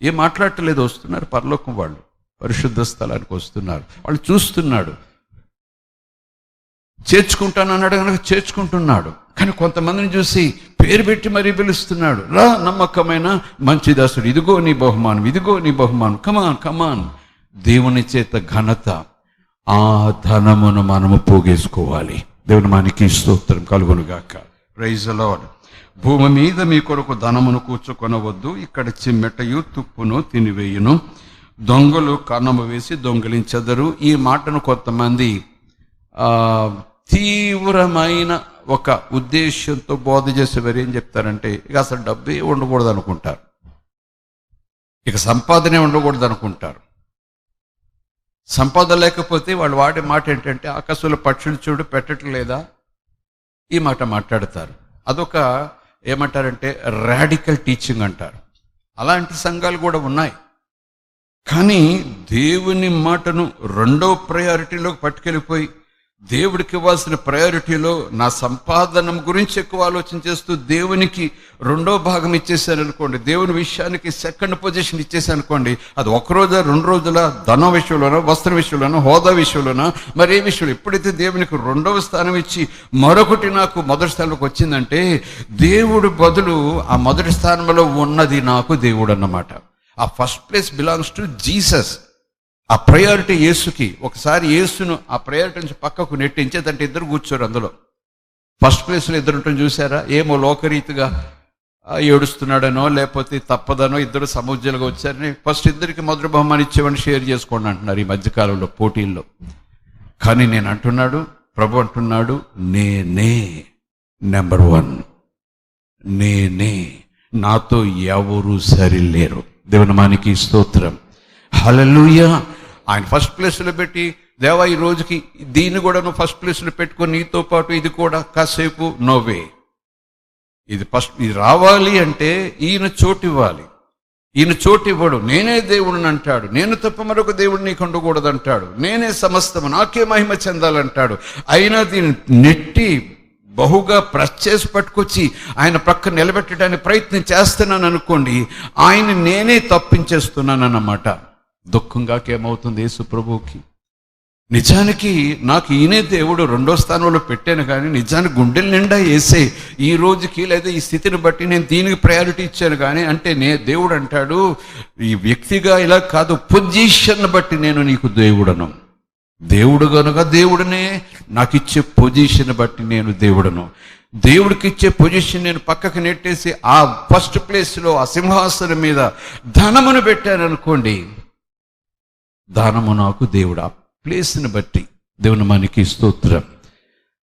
ఏం మాట్లాడటలేదు, వస్తున్నారు పరలోకం వాళ్ళు, పరిశుద్ధ స్థలానికి వస్తున్నారు. వాళ్ళు చూస్తున్నాడు, చేర్చుకుంటానన్నాడు కనుక చేర్చుకుంటున్నాడు. కానీ కొంతమందిని చూసి పేరు పెట్టి మరీ పిలుస్తున్నాడు, రా నమ్మకమైన మంచి దాసుడు, ఇదిగో నీ బహుమానం, ఇదిగో నీ బహుమానం, కమాన్ కమాన్. దేవుని చేత ఘనత, ఆ ధనమును మనము పోగేసుకోవాలి. దేవుని మనకి స్తోత్రం కలుగునుగాక. Praise the Lord. భూమి మీద మీ కొరకు ధనమును కూర్చుకొనవద్దు, ఇక్కడ చిమ్మెటయు తుప్పును తినివేయును, దొంగలు కన్నము వేసి దొంగిలించెదరు. ఈ మాటను కొంతమంది తీవ్రమైన ఒక ఉద్దేశంతో బోధ చేసేవారు ఏం చెప్తారంటే, ఇక అసలు డబ్బే ఉండకూడదు అనుకుంటారు, ఇక సంపాదనే ఉండకూడదు అనుకుంటారు. సంపాదన లేకపోతే వాళ్ళు వాడే మాట ఏంటంటే, ఆకాశంలో పక్షులు చూడు పెట్టట్లేదా, ఈ మాట మాట్లాడతారు. అదొక ఏమంటారంటే రాడికల్ టీచింగ్ అంటారు. అలాంటి సంఘాలు కూడా ఉన్నాయి. కానీ దేవుని మాటను రెండో ప్రయారిటీలోకి పట్టుకెళ్ళిపోయి, దేవుడికి ఇవ్వాల్సిన ప్రయారిటీలో నా సంపాదన గురించి ఎక్కువ ఆలోచన చేస్తూ దేవునికి రెండో భాగం ఇచ్చేసాను అనుకోండి, దేవుని విషయానికి సెకండ్ పొజిషన్ ఇచ్చేసాను అనుకోండి, అది ఒక రోజు 2 రోజుల ధనం విషయంలోనో, వస్త్ర విషయంలోనో, హోదా విషయంలోనో, మరి ఏ విషయంలో ఎప్పుడైతే దేవునికి రెండవ స్థానం ఇచ్చి మరొకటి నాకు మొదటి స్థానంలోకి వచ్చిందంటే, దేవుడు బదులు ఆ మొదటి స్థానంలో ఉన్నది నాకు దేవుడు అన్నమాట. ఆ first place belongs to Jesus. ఆ ప్రయారిటీ యేసుకి. ఒకసారి యేసును ఆ ప్రయారిటీ నుంచి పక్కకు నెట్టించేదంటే ఇద్దరు కూర్చోరు అందులో. ఫస్ట్ ప్లేస్లో ఇద్దరు ఉంటుంది చూసారా, ఏమో లోకరీతిగా ఏడుస్తున్నాడనో లేకపోతే తప్పదనో ఇద్దరు సముద్రాలుగా వచ్చారని ఫస్ట్ ఇద్దరికి మొదటి బహుమానం ఇచ్చేవని షేర్ చేసుకోండి అంటున్నారు ఈ మధ్యకాలంలో పోటీల్లో. కానీ నేను అంటున్నాడు, ప్రభు అంటున్నాడు, నేనే నెంబర్ 1, నేనే, నాతో ఎవరు సరిలేరు. దేవుని నామానికి స్తోత్రం. హల్లెలూయా. ఆయన ఫస్ట్ ప్లేస్లో పెట్టి, దేవా ఈ రోజుకి దీన్ని కూడా నువ్వు ఫస్ట్ ప్లేస్లో పెట్టుకొని నీతో పాటు ఇది కూడా కాసేపు నోవే, ఇది ఫస్ట్, ఇది రావాలి అంటే ఈయన చోటు ఇవ్వాలి. ఈయన చోటు ఇవ్వడు. నేనే దేవుడిని అంటాడు, నేను తప్ప మరొక దేవుడు నీకు ఉండకూడదు అంటాడు, నేనే సమస్తము, నాకే మహిమ చెందాలంటాడు. అయినా దీన్ని నెట్టి బహుగా ప్రెస్ చేసి పట్టుకొచ్చి ఆయన ప్రక్క నిలబెట్టడానికి ప్రయత్నం చేస్తున్నాను అనుకోండి, ఆయన నేనే తప్పించేస్తున్నాను అన్నమాట. దుఃఖంగా ఏమవుతుంది యేసు ప్రభువుకి? నిజానికి నాకు ఈయనే దేవుడు రెండో స్థానంలో పెట్టాను, కానీ నిజానికి గుండెల నిండా వేసే ఈ రోజుకి లేదా ఈ స్థితిని బట్టి నేను దీనికి ప్రయారిటీ ఇచ్చాను. కానీ అంటే దేవుడు అంటాడు, ఈ వ్యక్తిగా ఇలా కాదు, పొజిషన్ బట్టి నేను నీకు దేవుడను. దేవుడు కనుక దేవుడనే, నాకు ఇచ్చే పొజిషన్ బట్టి నేను దేవుడను. దేవుడికి ఇచ్చే పొజిషన్ నేను పక్కకు నెట్టేసి ఆ ఫస్ట్ ప్లేస్లో ఆ సింహాసనం మీద ధనమును పెట్టాను అనుకోండి, ధనము నాకు దేవుడు. ఆ ప్లేస్ని బట్టి దేవుని మనకి స్తోత్రం.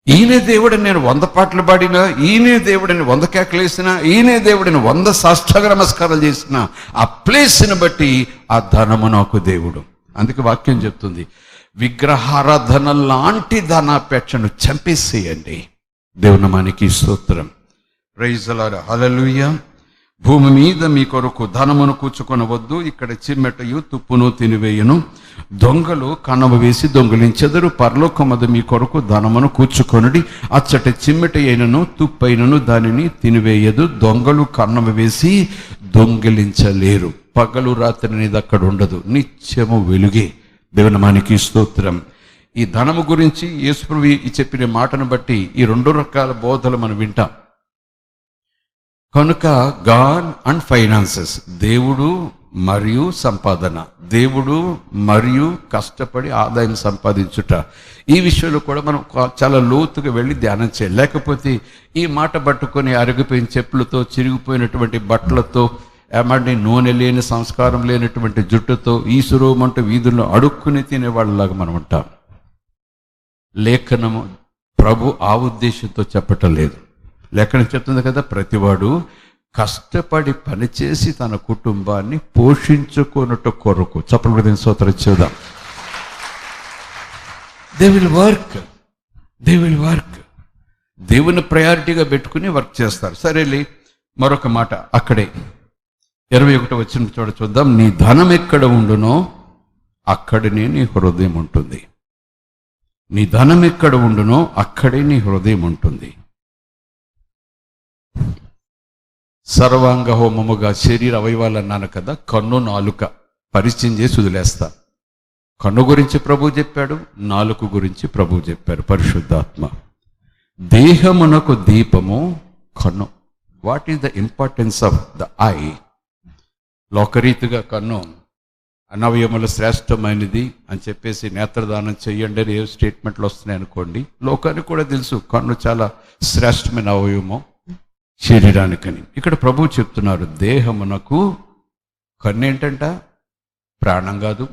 ఈయనే దేవుడని నేను 100 పాటలు పాడినా, ఈయనే దేవుడని 100 కేకలు వేసినా, ఈయనే దేవుడని 100 సాష్టాంగ నమస్కారాలు చేసినా, ఆ ప్లేస్ని బట్టి ఆ ధనము నాకు దేవుడు. అందుకే వాక్యం చెప్తుంది, విగ్రహారాధన లాంటి ధనాపేక్షను చంపేసేయండి. దేవుని మనకి స్తోత్రం. Praise the Lord. హల్లెలూయా. భూమి మీద మీ కొరకు ధనమును కూర్చుకొనవద్దు, ఇక్కడ చిమ్మెటయు తుప్పును తినివేయును, దొంగలు కన్నము వేసి దొంగిలించెదరు. పరలోకమందు మీ కొరకు ధనమును కూర్చుకొనుడి, అచ్చట చిమ్మెట అయినను తుప్పైనను దానిని తినివేయదు, దొంగలు కన్నము వేసి దొంగిలించలేరు. పగలు రాత్రి అనేది అక్కడ ఉండదు, నిత్యము వెలుగే. దేవుని మనకి స్తోత్రం. ఈ ధనము గురించి యేసుప్రభు చెప్పిన మాటను బట్టి ఈ 2 రకాల బోధలు మనం వింటాం. కనుక గాడ్ అండ్ ఫైనాన్సెస్, దేవుడు మరియు సంపాదన, దేవుడు మరియు కష్టపడి ఆదాయం సంపాదించుట, ఈ విషయంలో కూడా మనం చాలా లోతుగా వెళ్ళి ధ్యానం చేయాలి. లేకపోతే ఈ మాట పట్టుకొని అరిగిపోయిన చెప్పులతో, చిరిగిపోయినటువంటి బట్టలతో, ఏమంటే నూనె లేని, సంస్కారం లేనటువంటి జుట్టుతో ఈసురోమంటూ వీధుల్లో అడుక్కుని తినే వాళ్ళలాగా మనం ఉంటాం. లేఖనము ప్రభు ఆ ఉద్దేశంతో చెప్పటం లేదు. లేఖనం చెప్తుంది కదా, ప్రతివాడు కష్టపడి పనిచేసి తన కుటుంబాన్ని పోషించుకొనుట కొరకు. చప్పటి స్తోత్రం చేద్దాం. They will work. దేవుని ప్రయారిటీగా పెట్టుకుని వర్క్ చేస్తారు. సరేలే, మరొక మాట అక్కడే 21 వచ్చిన చోట చూద్దాం. నీ ధనం ఎక్కడ ఉండునో అక్కడనే నీ హృదయం ఉంటుంది. నీ ధనం ఎక్కడ ఉండునో అక్కడే నీ హృదయం ఉంటుంది. సర్వాంగ హోమముగా శరీర అవయవాలు అన్నాను కదా, కన్ను నాలుక పరిచయం చేసి వదిలేస్తా. కన్ను గురించి ప్రభు చెప్పాడు, నాలుక గురించి ప్రభు చెప్పారు పరిశుద్ధాత్మ. దేహమునకు దీపము కన్ను. What is the importance of the eye? లోకరీతిగా కన్ను అనవయములు శ్రేష్టమైనది అని చెప్పేసి నేత్రదానం చెయ్యండి అని ఏ స్టేట్మెంట్లు వస్తున్నాయి అనుకోండి. లోకానికి కూడా తెలుసు కన్ను చాలా శ్రేష్టమైన అవయవము శరీరానికని. ఇక్కడ ప్రభువు చెప్తున్నారు, దేహమునకు కన్ను ఏంటంట? ప్రాణం కాదు.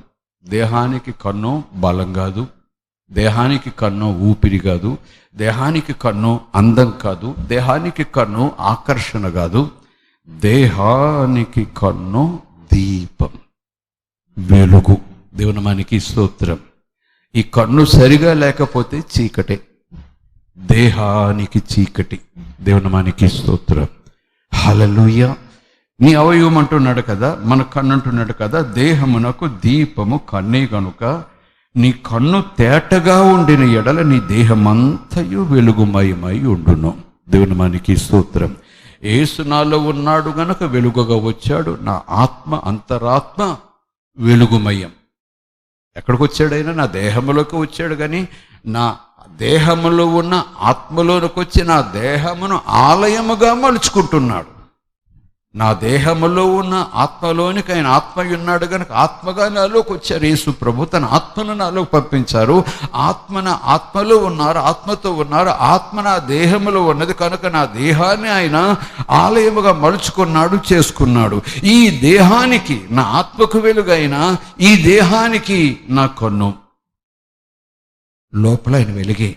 దేహానికి కన్ను బలం కాదు. దేహానికి కన్ను ఊపిరి కాదు. దేహానికి కన్ను అందం కాదు. దేహానికి కన్ను ఆకర్షణ కాదు. దేహానికి కన్ను దీపం, వెలుగు. దేవునామానికి స్తోత్రం. ఈ కన్ను సరిగా లేకపోతే చీకటే, దేహానికి చీకటి. దేవునామానికి స్తోత్రం. హల్లెలూయా. నీ అవయవం అంటున్నాడు కదా, మన కన్ను అంటున్నాడు కదా, దేహమునకు దీపము కన్నే గనుక నీ కన్ను తేటగా ఉండిన ఎడల నీ దేహమంతయు వెలుగుమయమై ఉండును. దేవునామానికి స్తోత్రం. యేసు నాలో ఉన్నాడు గనక వెలుగుగా వచ్చాడు. నా ఆత్మ అంతరాత్మ వెలుగుమయం. ఎక్కడికి వచ్చాడైనా? నా దేహంలోకి వచ్చాడు. కానీ నా దేహములో ఉన్న ఆత్మలోనికి వచ్చి నా దేహమును ఆలయముగా మలుచుకుంటున్నాడు. నా దేహములో ఉన్న ఆత్మలోనికి ఆయన ఆత్మ ఉన్నాడు కనుక ఆత్మగా నాలోకి వచ్చారు. యేసు ప్రభు తన ఆత్మను నాలోకి పంపించారు. ఆత్మలో ఉన్నారు, ఆత్మతో ఉన్నారు. ఆత్మ నా దేహములో ఉన్నది కనుక నా దేహాన్ని ఆయన ఆలయముగా మలుచుకున్నాడు, చేసుకున్నాడు. ఈ దేహానికి, నా ఆత్మకు వెలుగైన ఈ దేహానికి నా కన్ను. లోపల ఆయన వెలిగే.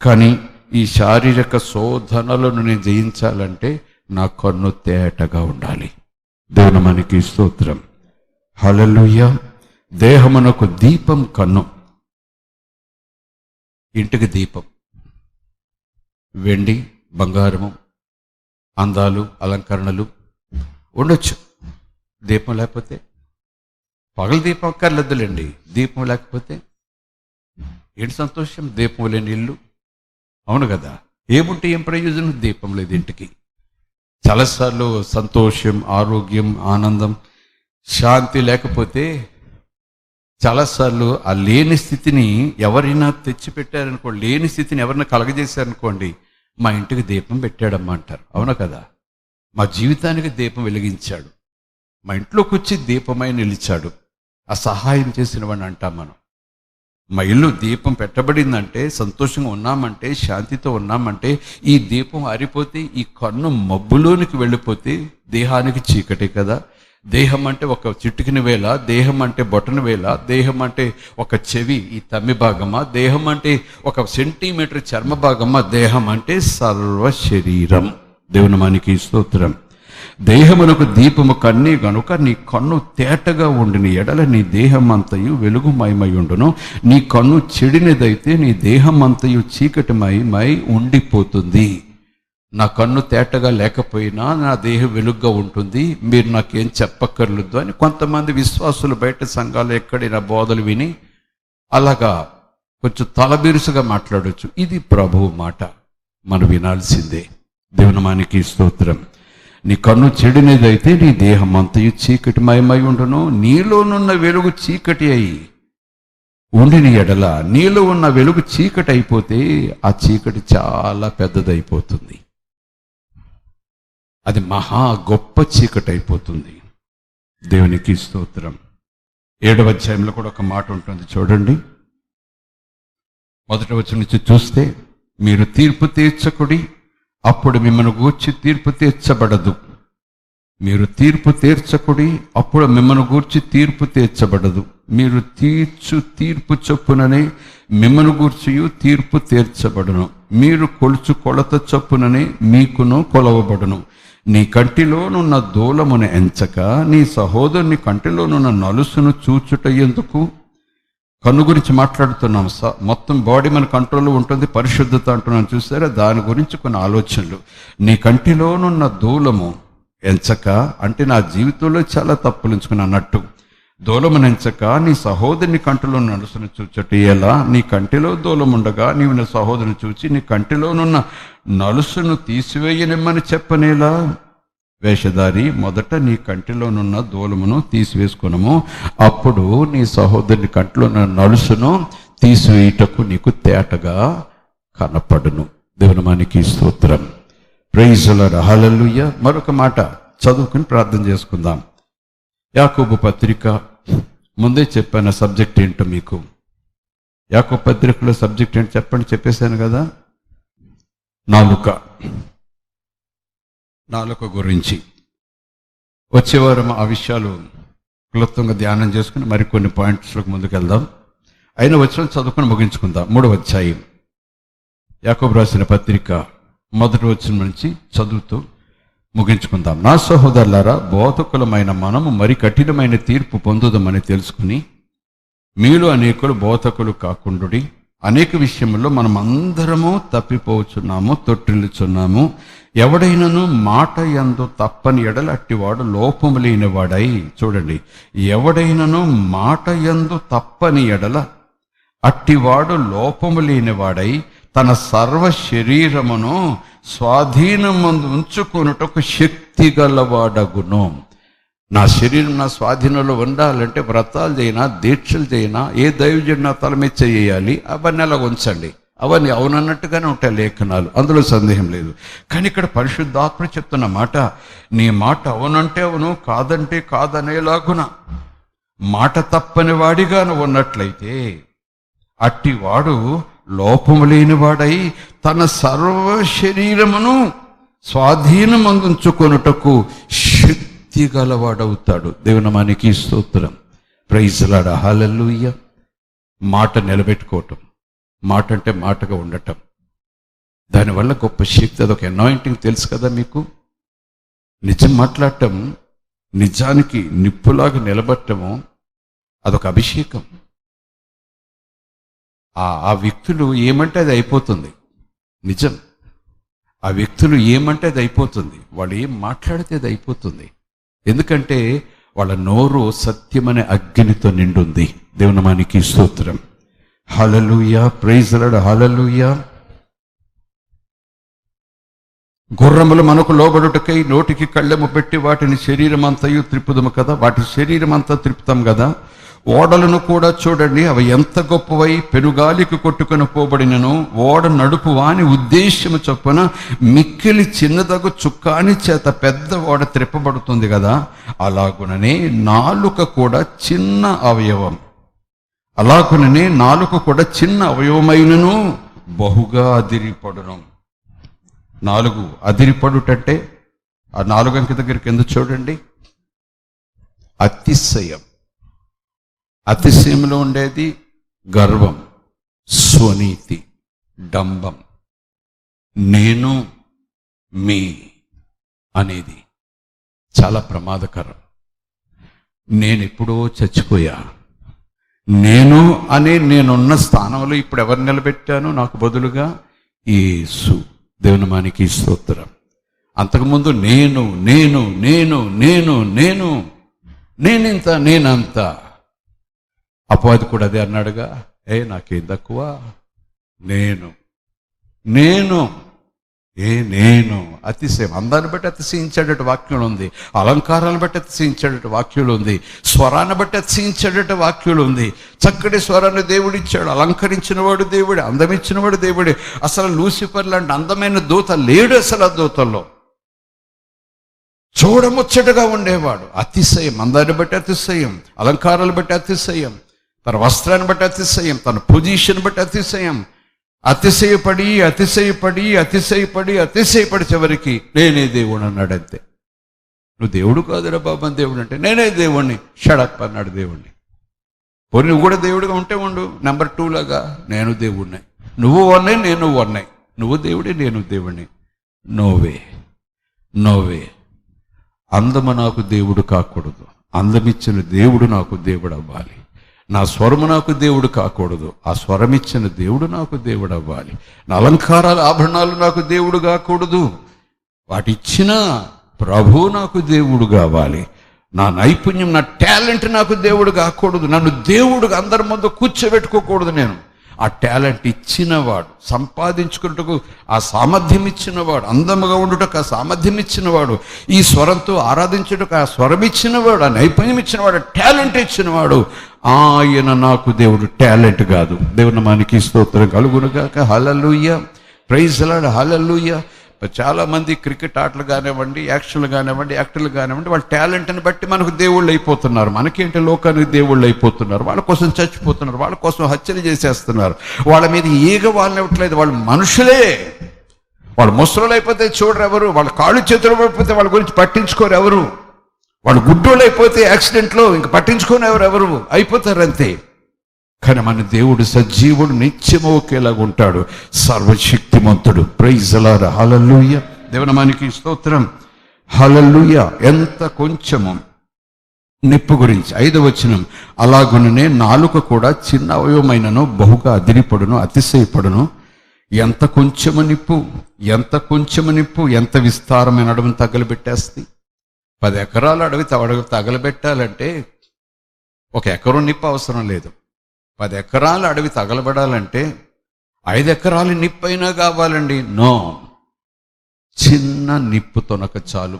కానీ ఈ శారీరక శోధనలను నేను జయించాలంటే నా కన్ను తేటగా ఉండాలి. దేవునామానికి స్తోత్రం. హల్లెలూయా. దేహమునకు దీపం కన్ను. ఇంటికి దీపం వెండి, బంగారము, అందాలు, అలంకరణలు ఉండొచ్చు. దీపం లేకపోతే, పగల దీపం అక్కర్లేదులేండి, దీపం లేకపోతే ఏంటి సంతోషం? దీపం లేని ఇల్లు, అవును కదా. ఏముంటే ఏం ప్రయోజనం? దీపం లేదు ఇంటికి. చాలాసార్లు సంతోషం, ఆరోగ్యం, ఆనందం, శాంతి లేకపోతే చాలాసార్లు ఆ లేని స్థితిని ఎవరైనా తెచ్చిపెట్టారనుకోండి, లేని స్థితిని ఎవరైనా కలగజేశారనుకోండి, మా ఇంటికి దీపం పెట్టాడమ్మా అంటారు. అవునా కదా. మా జీవితానికి దీపం వెలిగించాడు, మా ఇంట్లోకి వచ్చి దీపమై నిలిచాడు, ఆ సహాయం చేసిన వాడిని అంటాం మనం. మా ఇల్లు దీపం పెట్టబడిందంటే, సంతోషంగా ఉన్నామంటే, శాంతితో ఉన్నామంటే, ఈ దీపం ఆరిపోతే, ఈ కన్ను మబ్బులోనికి వెళ్ళిపోతే దేహానికి చీకటి కదా. దేహం అంటే ఒక చిటికిన వేళ, దేహం అంటే బొటన వేళ, దేహం అంటే ఒక చెవి, ఈ తమ్మి భాగమా, దేహం అంటే ఒక సెంటీమీటర్ చర్మ భాగమా, దేహం అంటే సర్వ శరీరం. దేవునామానికి స్తోత్రం. దేహమునకు దీపము కన్నే గనుక నీ కన్ను తేటగా ఉండిన ఎడల నీ దేహం అంతయు వెలుగుమయమై ఉండును. నీ కన్ను చెడినదైతే నీ దేహం అంతయు చీకటిమయమై ఉండిపోతుంది. నా కన్ను తేటగా లేకపోయినా నా దేహం వెలుగ్గా ఉంటుంది, మీరు నాకేం చెప్పక్కర్లేదు అని కొంతమంది విశ్వాసులు బయట సంఘాలు ఎక్కడైనా బోధలు విని అలాగా కొంచెం తలబిరుసుగా మాట్లాడవచ్చు. ఇది ప్రభువు మాట, మనం వినాల్సిందే. దేవునామానికి స్తోత్రం. నీ కన్ను చెడినదైతే నీ దేహం అంతయు చీకటిమయమై ఉండును. నీలోనున్న వెలుగు చీకటి అయి ఉండిన ఎడల, నీలో ఉన్న వెలుగు చీకటి అయిపోతే ఆ చీకటి చాలా పెద్దదైపోతుంది. అది మహా గొప్ప చీకటి అయిపోతుంది. దేవునికి స్తోత్రం. 7వ అధ్యాయంలో కూడా ఒక మాట ఉంటుంది చూడండి. 1వ వచనం నుంచి చూస్తే, మీరు తీర్పు తీర్చకుడి, అప్పుడు మిమ్మల్ని గూర్చి తీర్పు తీర్చబడదు. మీరు తీర్పు తీర్చకుడి, అప్పుడు మిమ్మల్ని గూర్చి తీర్పు తీర్చబడదు. మీరు తీర్చు తీర్పు చొప్పుననే మిమ్మను గూర్చియు తీర్పు తీర్చబడును. మీరు కొలుచు కొలత చొప్పుననే మీకును కొలవబడును. నీ కంటిలోనున్న దూలమును ఎంచక నీ సహోదరుని కంటిలోనున్న నలుసును చూచుట ఎందుకు? కన్ను గురించి మాట్లాడుతున్నాం. మొత్తం బాడీ మన కంట్రోల్లో ఉంటుంది. పరిశుద్ధత అంటున్నాను చూసారా, దాని గురించి కొన్ని ఆలోచనలు. నీ కంటిలోనున్న దూలము ఎంచక అంటే నా జీవితంలో చాలా తప్పులు ఎంచుకుని అన్నట్టు, దూలమును ఎంచక నీ సహోదరుని కంటిలో నలుసును చూచుట ఎలా? నీ కంటిలో దూలముండగా నీవు నీ సహోదరుని చూచి నీ కంటిలోనున్న నలుసును తీసివేయనిమ్మని చెప్పనేలా? వేషధారి, మొదట నీ కంటిలోనున్న దూలమును తీసివేసుకునము, అప్పుడు నీ సహోదరుని కంటిలో ఉన్న నలుసును తీసివేయుటకు నీకు తేటగా కనపడును. దేవునికి స్తోత్రం. Praise the Lord. హల్లెలూయా. మరొక మాట చదువుకుని ప్రార్థన చేసుకుందాం. యాకోబు పత్రిక, ముందే చెప్పాను సబ్జెక్ట్ ఏంటో మీకు. యాకోబు పత్రికలో సబ్జెక్ట్ ఏంటో చెప్పండి, చెప్పేశాను కదా. నాలుక గురించి వచ్చేవారం ఆ విషయాలు క్లుప్తంగా ధ్యానం చేసుకుని మరికొన్ని పాయింట్స్లోకి ముందుకెళ్దాం. అయినా వచ్చిన చదువుకుని ముగించుకుందాం. 3వ అధ్యాయం యాకోబు రాసిన పత్రిక 1వ వచనం నుంచి చదువుతూ ముగించుకుందాం. నా సహోదరులారా, బోధకులమైన మనము మరి కఠినమైన తీర్పు పొందుదామని తెలుసుకుని మీలో అనేకులు బోధకులు కాకుండుడి. అనేక విషయంలో మనం అందరము తప్పిపోవచ్చున్నాము, తొట్టిల్లుచున్నాము. ఎవడైనను మాట యందు తప్పని ఎడల అట్టివాడు లోపము లేనివాడై, చూడండి, ఎవడైనను మాట యందు తప్పని ఎడల అట్టివాడు లోపము లేనివాడై తన సర్వ శరీరమును స్వాధీనమందు ఉంచుకొనుటకు శక్తి గలవాడగును. నా శరీరం నా స్వాధీనంలో ఉండాలంటే వ్రతాలు చేయనా, దీక్షలు చేయనా, ఏ దైవజనుడు నా తల మీద చేయాలి, అవన్నీ అలా ఉంచండి. అవన్నీ అవునన్నట్టుగానే ఉంటాయి లేఖనాలు, అందులో సందేహం లేదు. కానీ ఇక్కడ పరిశుద్ధాత్మ చెప్తున్న మాట, నీ మాట అవునంటే అవును, కాదంటే కాదనేలాగున మాట తప్పని వాడిగా నువ్వు ఉన్నట్లయితే అట్టివాడు లోపము లేనివాడై తన సర్వ శరీరమును స్వాధీనమందుంచుకొనుటకు శక్తి గలవాడవుతాడు. దేవునామానికి స్తోత్రం. Praise the Lord. హల్లెలూయా. మాట నిలబెట్టుకోవటం, మాట అంటే మాటగా ఉండటం, దానివల్ల గొప్ప శక్తి. అదొక అనాయింటింగ్, తెలుసు కదా మీకు. నిజం మాట్లాడటం, నిజానికి నిప్పులాగా నిలబడటము, అదొక అభిషేకం. ఆ వ్యక్తులు ఏమంటే అది అయిపోతుంది. నిజం, ఆ వ్యక్తులు ఏమంటే అది అయిపోతుంది. వాళ్ళు ఏం మాట్లాడితే అది అయిపోతుంది. ఎందుకంటే వాళ్ళ నోరు సత్యమనే అగ్నితో నిండుంది. దేవునామానికి స్తోత్రం. Hallelujah. Praise the Lord. Hallelujah. గుర్రములు మనకు లోబడుటకై నోటికి కళ్ళెము పెట్టి వాటిని శరీరం అంతయు త్రిప్పుదము కదా, వాటి శరీరం అంతా త్రిప్పుతాం కదా. ఓడలను కూడా చూడండి, అవి ఎంత గొప్పవై పెనుగాలికి కొట్టుకొని పోబడినను ఓడ నడుపు వాని ఉద్దేశ్యము చొప్పున మిక్కిలి చిన్నదగు చుక్కాని చేత పెద్ద ఓడ త్రిప్పబడుతుంది కదా. అలాగుననే నాలుక కూడా చిన్న అవయవం. అలాగుననే నాలుక కూడా చిన్న అవయవమైనను బహుగా అదిరిపడును. నాలుగు అదిరిపడుటంటే ఆ నాలుగంక దగ్గరికి ఎందుకు చూడండి. అతిశయం. అతిశయంలో ఉండేది గర్వం, స్వనీతి, డంబం, నేను మీ అనేది చాలా ప్రమాదకరం. నేను ఎప్పుడో చచ్చిపోయా, నేను అనే నేనున్న స్థానంలో ఇప్పుడు ఎవరు నిలబెట్టాను నాకు బదులుగా? యేసు. దేవునామానికి స్తోత్రం. అంతకుముందు నేను నేను నేను నేను నేను నేనింత నేనంత. అపవాది కూడా అదే అన్నాడుగా, నాకేం తక్కువ, నేను నేను నేను అతిశయం. అందాన్ని బట్టి అతిశయించేటట్టు వాక్యులు ఉంది, అలంకారాలను బట్టి అతిశయించేటట్టు వాక్యులు ఉంది, స్వరాన్ని బట్టి అతిశయించేటట్టు వాక్యులు ఉంది. చక్కటి స్వరాన్ని దేవుడు ఇచ్చాడు, అలంకరించిన వాడు దేవుడే, అందమిచ్చిన వాడు దేవుడే. అసలు లూసిఫర్ లాంటి అందమైన దూత లేడు అసలు. ఆ దూతల్లో చూడముచ్చటగా ఉండేవాడు. అతిశయం, అందాన్ని బట్టి అతిశయం, అలంకారాలు బట్టి అతిశయం, తన వస్త్రాన్ని బట్టి అతిశయం, తన పొజిషన్ బట్టి అతిశయం. అతిశయపడి అతిశయపడి అతిశయపడి అతిశయపడి చివరికి నేనే దేవుడు అన్నాడు. అంతే. నువ్వు దేవుడు కాదురా బాబా దేవుడు అంటే, నేనే దేవుణ్ణి, షడప్ అన్నాడు దేవుణ్ణి. పోనీ నువ్వు కూడా దేవుడిగా ఉంటే ఉండు. నెంబర్ 2 లాగా నేను దేవుడిని, నువ్వు వన్నాయి, నేను వన్నాయి, నువ్వు దేవుడే, నేను దేవుడిని. నోవే, నోవే. అందము నాకు దేవుడు కాకూడదు, అందమిచ్చిన దేవుడు నాకు దేవుడు అవ్వాలి. నా స్వరము నాకు దేవుడు కాకూడదు, ఆ స్వరమిచ్చిన దేవుడు నాకు దేవుడు అవ్వాలి. నా అలంకారాలు, ఆభరణాలు నాకు దేవుడు కాకూడదు, వాటిచ్చిన ప్రభు నాకు దేవుడు కావాలి. నా నైపుణ్యం, నా టాలెంట్ నాకు దేవుడు కాకూడదు, నన్ను దేవుడుగా అందరి ముందు కూర్చోబెట్టుకోకూడదు. నేను ఆ టాలెంట్ ఇచ్చినవాడు, సంపాదించుకున్నట్టుకు ఆ సామర్థ్యం ఇచ్చినవాడు, అందముగా ఉండుటకు ఆ సామర్థ్యం ఇచ్చినవాడు, ఈ స్వరంతో ఆరాధించుటకు ఆ స్వరం ఇచ్చినవాడు, ఆ నైపుణ్యం ఇచ్చినవాడు, టాలెంట్ ఇచ్చినవాడు, ఆయన నాకు దేవుడు, టాలెంట్ కాదు. దేవుని మనకి స్తోత్రం కలుగునుగాక. హల్లెలూయా, ప్రైజ్ ది లార్డ్, హల్లెలూయా. చాలామంది క్రికెట్ ఆటలు కానివ్వండి, యాక్షన్లు కానివ్వండి, యాక్టర్లు కానివ్వండి, వాళ్ళ టాలెంట్ని బట్టి మనకు దేవుళ్ళు అయిపోతున్నారు. మనకేంటి, లోకానికి దేవుళ్ళు అయిపోతున్నారు. వాళ్ళ కోసం చచ్చిపోతున్నారు, వాళ్ళ కోసం హత్యలు చేసేస్తున్నారు, వాళ్ళ మీద ఈగ వాళ్ళని ఇవ్వట్లేదు. వాళ్ళు మనుషులే. వాళ్ళు ముసలు అయిపోతే చూడరు ఎవరు, వాళ్ళ కాళ్ళు చేతులు పడిపోతే వాళ్ళ గురించి పట్టించుకోరు ఎవరు, వాళ్ళు గుడ్డోళ్ళు అయిపోతే యాక్సిడెంట్లో ఇంక పట్టించుకొని ఎవరు అయిపోతారు అంతే. కానీ మన దేవుడు సజీవుడు, నిత్యము ఒకేలాగా ఉంటాడు, సర్వశక్తిమంతుడు. Praise the Lord, hallelujah. దేవుని మనకి స్తోత్రం, హల్లెలూయా. ఎంత కొంచెము నిప్పు గురించి 5వ వచనం, అలాగుననే నాలుక కూడా చిన్న అవయవమైనను బహుగా అదిరిపడును, అతిశయపడును. ఎంత కొంచెము నిప్పు, ఎంత కొంచెము నిప్పు, ఎంత విస్తారమైన అడవిని తగలబెట్టేస్తుంది. 10 ఎకరాల అడవి తగలబెట్టాలంటే 1 ఎకరం నిప్పు అవసరం లేదు. 10 ఎకరాల అడవి తగలబడాలంటే 5 ఎకరాల నిప్పు అయినా కావాలండి. నో, చిన్న నిప్పు తొనక చాలు,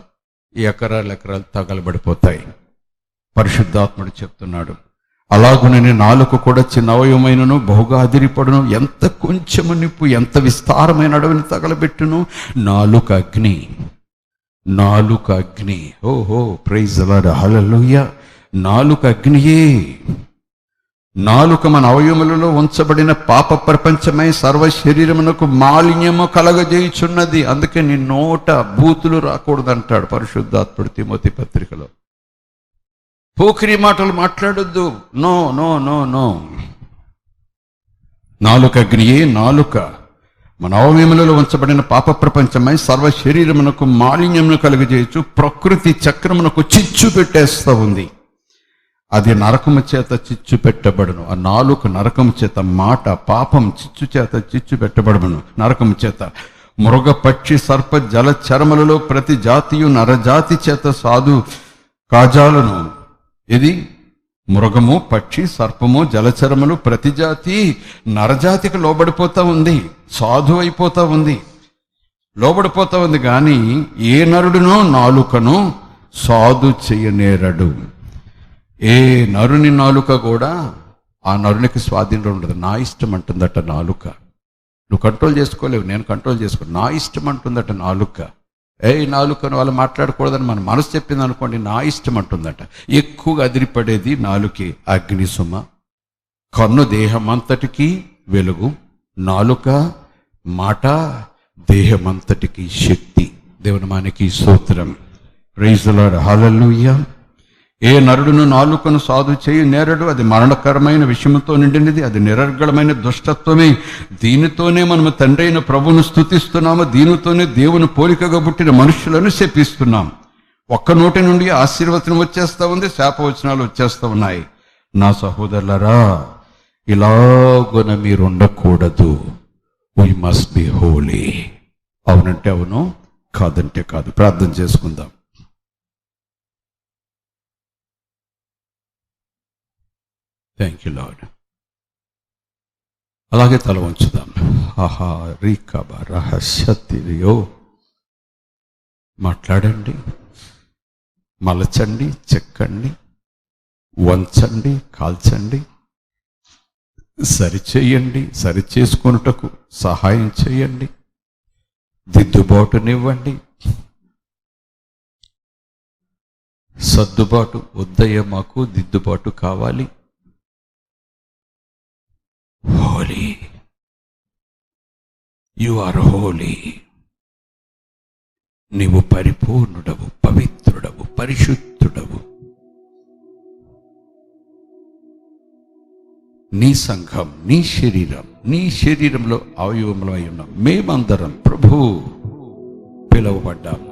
ఈ ఎకరాలు తగలబడిపోతాయి. పరిశుద్ధాత్ముడు చెప్తున్నాడు, అలాగుననే నాలుక కూడా చిన్న అవయవమైనను బహుగా అదిరిపడును. ఎంత కొంచెము నిప్పు, ఎంత విస్తారమైన అడవిని తగలబెట్టును. నాలుక అగ్ని, నాలుక అగ్ని. ఓహో, ప్రైజ్ ది లార్డ్, హల్లెలూయా. నాలుక అగ్నియే. నాలుక మన అవయవములలో ఉంచబడిన పాప ప్రపంచమై సర్వ శరీరమునకు మాలిన్యము కలగజేయుచున్నది. అందుకే నీ నోట బూతులు రాకూడదు అంటాడు పరిశుద్ధాత్ముడు తిమోతి పత్రికలో. పోకిరి మాటలు మాట్లాడొద్దు. No no no no. నాలుక అగ్నియే. నాలుక మన అవయవములలో ఉంచబడిన పాప ప్రపంచమై సర్వ శరీరమునకు మాలిన్యమును కలుగజేయచ్చు, ప్రకృతి చక్రమునకు చిచ్చు పెట్టేస్తూ ఉంది. అది నరకము చేత చిచ్చు పెట్టబడును. ఆ నాలుక నరకము చేత, మాట పాపం చిచ్చు చేత చిచ్చు పెట్టబడును, నరకము చేత. మృగ పక్షి సర్ప జల చరములలో ప్రతి జాతియు నరజాతి చేత సాధు కాజాలను. ఇది మృగము, పక్షి, సర్పము, జలచరములు, ప్రతి జాతి నరజాతికి లోబడిపోతా ఉంది, సాధు అయిపోతా ఉంది, లోబడిపోతా ఉంది. కానీ ఏ నరుడునో నాలుకను సాధు చేయనేరడు. ఏ నరుని నాలుక కూడా ఆ నరునికి స్వాధీనం ఉండదు. నా ఇష్టం అంటుందట నాలుక. నువ్వు కంట్రోల్ చేసుకోలేవు, నేను కంట్రోల్ చేసుకో. నా ఇష్టం అంటుందట నాలుక. నాలుకను వాళ్ళు మాట్లాడకూడదని మన మనసు చెప్పింది అనుకోండి, నా ఇష్టం అంటుందట. ఎక్కువగా అదిరిపడేది నాలుకే. అగ్నిసుమ. కన్ను దేహమంతటికి వెలుగు, నాలుక మాట దేహమంతటికి శక్తి. దేవుని మనకి స్తోత్రం. ప్రైజ్ ది లార్డ్, హల్లెలూయా. ఏ నరుడును నాలుకను సాధు చేయి నేరడు, అది మరణకరమైన విషయంతో నిండినది, అది నిరర్గళమైన దుష్టత్వమే. దీనితోనే మనము తండ్రి అయిన ప్రభువును స్తుతిస్తున్నాము, దీనితోనే దేవుని పోలికగా పుట్టిన మనుషులను శపిస్తున్నాం. ఒక్క నోటి నుండి ఆశీర్వచనం వచ్చేస్తా ఉంది, శాపవచనాలు వచ్చేస్తా ఉన్నాయి. నా సహోదరులారా, ఇలాగున మీరు ఉండకూడదు. We must be Holi. అవునంటే అవును, కాదంటే కాదు. ప్రార్థన చేసుకుందాం. Thank you lord. అలాగే తల వంచుదాం. ఆహా రీకబ రహస్యతిరియో. మాట్లాడండి, మలచండి, చెక్కండి, వంచండి, కాల్చండి, సరిచేయండి, సరిచేసుకొనుటకు సహాయం చేయండి, దిద్దుబాటునివ్వండి. సర్దుబాటు వద్దయ్య, మాకు దిద్దుబాటు కావాలి. Holy, you are holy. నీవు పరిపూర్ణుడవు, పవిత్రుడవు, పరిశుద్ధుడవు. నీ సంఘం, నీ శరీరం, నీ శరీరంలో అవయవములు అయి ఉన్నాం మేమందరం ప్రభు పిలువబడ్డాము,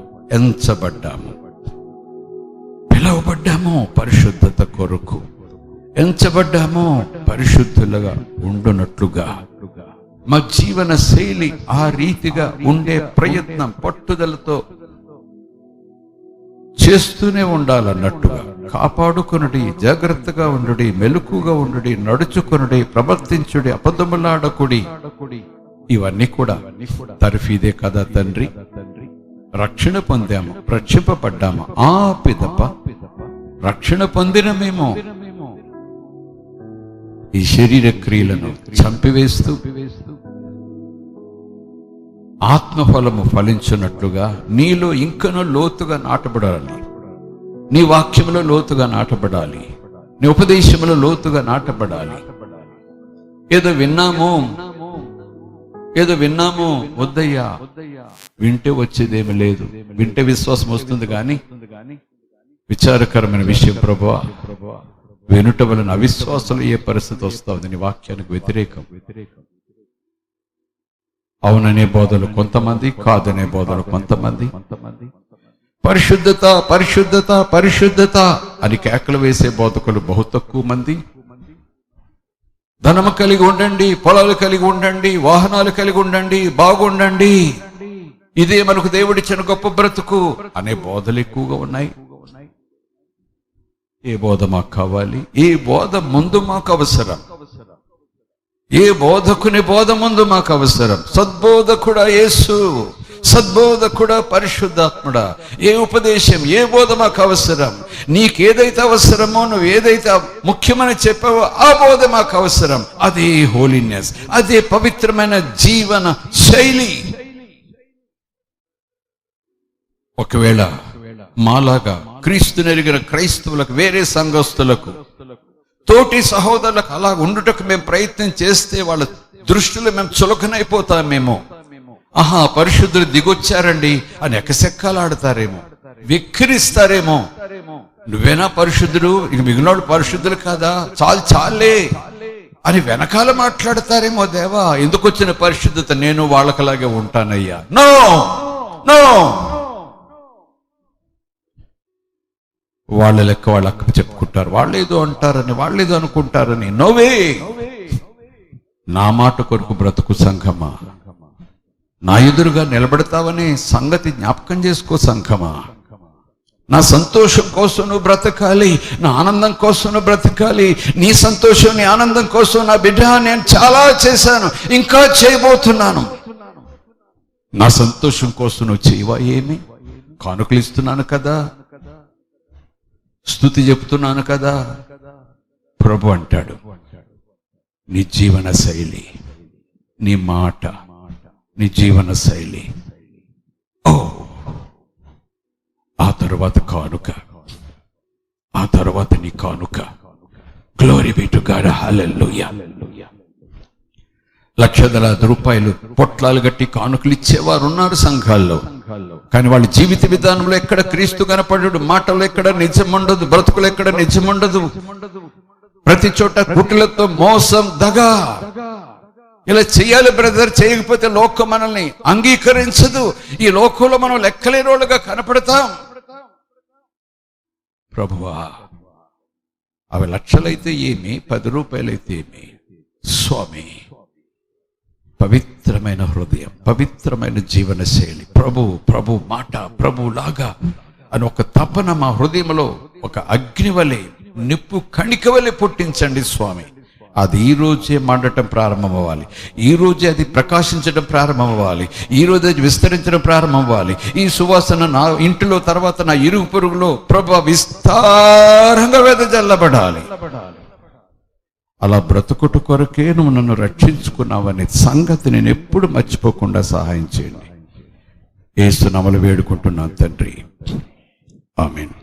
పిలువబడ్డాము పరిశుద్ధత కొరకు, ఎంచబడ్డాము పరిశుద్ధులుగా ఉండునట్లుగా. మా జీవన శైలి ఆ రీతిగా ఉండే ప్రయత్నం పట్టుదలతో చేస్తూనే ఉండాలన్నట్టుగా. కాపాడుకొనుడి, జాగ్రత్తగా ఉండుడి, మెలకుగా ఉండుడి, నడుచుకొనుడి, ప్రవర్తించుడి, అబద్ధములాడకుడి. ఇవన్నీ కూడా తర్ఫీదే కదా తండ్రి. రక్షణ పొందాము, రక్షింపబడ్డాము. ఆ పిదప రక్షణ పొందిన మేము ఈ శరీర క్రియలను చంపివేస్తూ ఆత్మఫలము ఫలించున్నట్లుగా నీలో ఇంకనూ లోతుగా నాటబడాలి. నీ వాక్యములో లోతుగా నాటబడాలి, నీ ఉపదేశములో లోతుగా నాటబడాలి. ఏదో విన్నాము వద్దయ్యా, వింటే వచ్చేదేమి లేదు. వింటే విశ్వాసం వస్తుంది కానీ విచారకరమైన విషయం ప్రభువా, వినుట వలన అవిశ్వాసాలు ఏ పరిస్థితి వస్తుంది. నీ వాక్యానికి వ్యతిరేకం. అవుననే బోధలు కొంతమంది, కాదనే బోధలు కొంతమంది. పరిశుద్ధత పరిశుద్ధత పరిశుద్ధత అని కేకలు వేసే బోధకులు బహు తక్కువ మంది. ధనము కలిగి ఉండండి, పొలాలు కలిగి ఉండండి, వాహనాలు కలిగి ఉండండి, బాగుండండి, ఇదే మనకు దేవుడిచ్చిన గొప్ప బ్రతుకు అనే బోధలు ఎక్కువగా ఉన్నాయి. ఏ బోధ మాకు కావాలి? ఏ బోధ ముందు మాకు అవసరం? ఏ బోధకుని బోధ ముందు మాకు అవసరం? సద్బోధకుడా యేసు, సద్బోధకుడా పరిశుద్ధాత్ముడా, ఏ ఉపదేశం, ఏ బోధ మాకు అవసరం? నీకేదైతే అవసరమో, నువ్వు ఏదైతే ముఖ్యమని చెప్పావో ఆ బోధ మాకు అవసరం. అదే హోలీనెస్, అదే పవిత్రమైన జీవన శైలి. ఒకవేళ మాలాగా క్రీస్తుని ఎరిగిన క్రైస్తవులకు, వేరే సంఘస్థులకు, తోటి సహోదరులకు అలా ఉండుటకు మేము ప్రయత్నం చేస్తే వాళ్ళ దృష్టిలో మేము చులకనైపోతామేమో. ఆహా, పరిశుద్ధులు దిగొచ్చారండి అని ఎకసెక్కాలాడతారేమో, వెక్కిరిస్తారేమో. నువ్వేనా పరిశుద్ధుడు, ఇక మిగిలినోడు పరిశుద్ధులు కాదా, చాలే అని వెనకాల మాట్లాడతారేమో. దేవా, ఎందుకు వచ్చిన పరిశుద్ధత? నేను వాళ్ళకలాగే ఉంటానయ్యా. నో నో, వాళ్ళ లెక్క వాళ్ళ అక్క చెప్పుకుంటారు, వాళ్ళేదో అంటారని, వాళ్ళేదో అనుకుంటారని. నోవే, నా మాట కొరకు బ్రతుకు సంఘమా. నా ఎదురుగా నిలబడతావనే సంగతి జ్ఞాపకం చేసుకో సంఘమా. నా సంతోషం కోసం నువ్వు బ్రతకాలి, నా ఆనందం కోసం నువ్వు బ్రతకాలి. నీ సంతోషం, నీ ఆనందం కోసం నా బిడ్డ నేను చాలా చేశాను, ఇంకా చేయబోతున్నాను. నా సంతోషం కోసం నువ్వు చేయవా? ఏమి కానుకలు ఇస్తున్నాను కదా, స్తుతి చెప్తున్నాను కదా. ప్రభు అంటాడు, నీ జీవన శైలి, నీ మాట, నీ జీవన శైలి, ఆ తర్వాత కానుక, ఆ తర్వాత నీ కానుక. గ్లోరీ బి టు గాడ్, హల్లెలూయా. లక్షలాది రూపాయలు పొట్లాలు గట్టి కానుకలు ఇచ్చేవారు ఉన్నారు సంఘాల్లో. కానీ వాళ్ళ జీవిత విధానంలో ఎక్కడ క్రీస్తు కనపడడు, మాటలు ఎక్కడ నిజం ఉండదు, బ్రతుకులు ఎక్కడ నిజం ఉండదు. ప్రతి చోట కుట్రలతో మోసం, దగా. ఇలా చెయ్యాలి బ్రదర్, చేయకపోతే లోకం మనల్ని అంగీకరించదు. ఈ లోకంలో మనం లెక్కలేని వాళ్ళుగా కనపడతాం. ప్రభువా, అవి లక్షలైతే ఏమి, 10 రూపాయలైతే ఏమి. స్వామి, పవిత్రమైన హృదయం, పవిత్రమైన జీవన శైలి, ప్రభు మాట, ప్రభులాగా అని ఒక తపన మా హృదయంలో ఒక అగ్నివలె, నిప్పు కణిక వలె పుట్టించండి స్వామి. అది ఈ రోజే మండటం ప్రారంభమవ్వాలి, ఈ రోజే అది ప్రకాశించడం ప్రారంభమవ్వాలి, ఈ రోజే అది విస్తరించడం ప్రారంభమవ్వాలి. ఈ సువాసన నా ఇంటిలో, తర్వాత నా ఇరుగు పొరుగులో ప్రభు విస్తారంగా వెదజల్లబడాలి. అలా బ్రతుకుట కొరకే నువ్వు నన్ను రక్షించుకున్నావనే సంగతి నేను ఎప్పుడు మర్చిపోకుండా సహాయం చేయండి. యేసు నామములో వేడుకుంటున్నాను తండ్రి, ఆమేన్.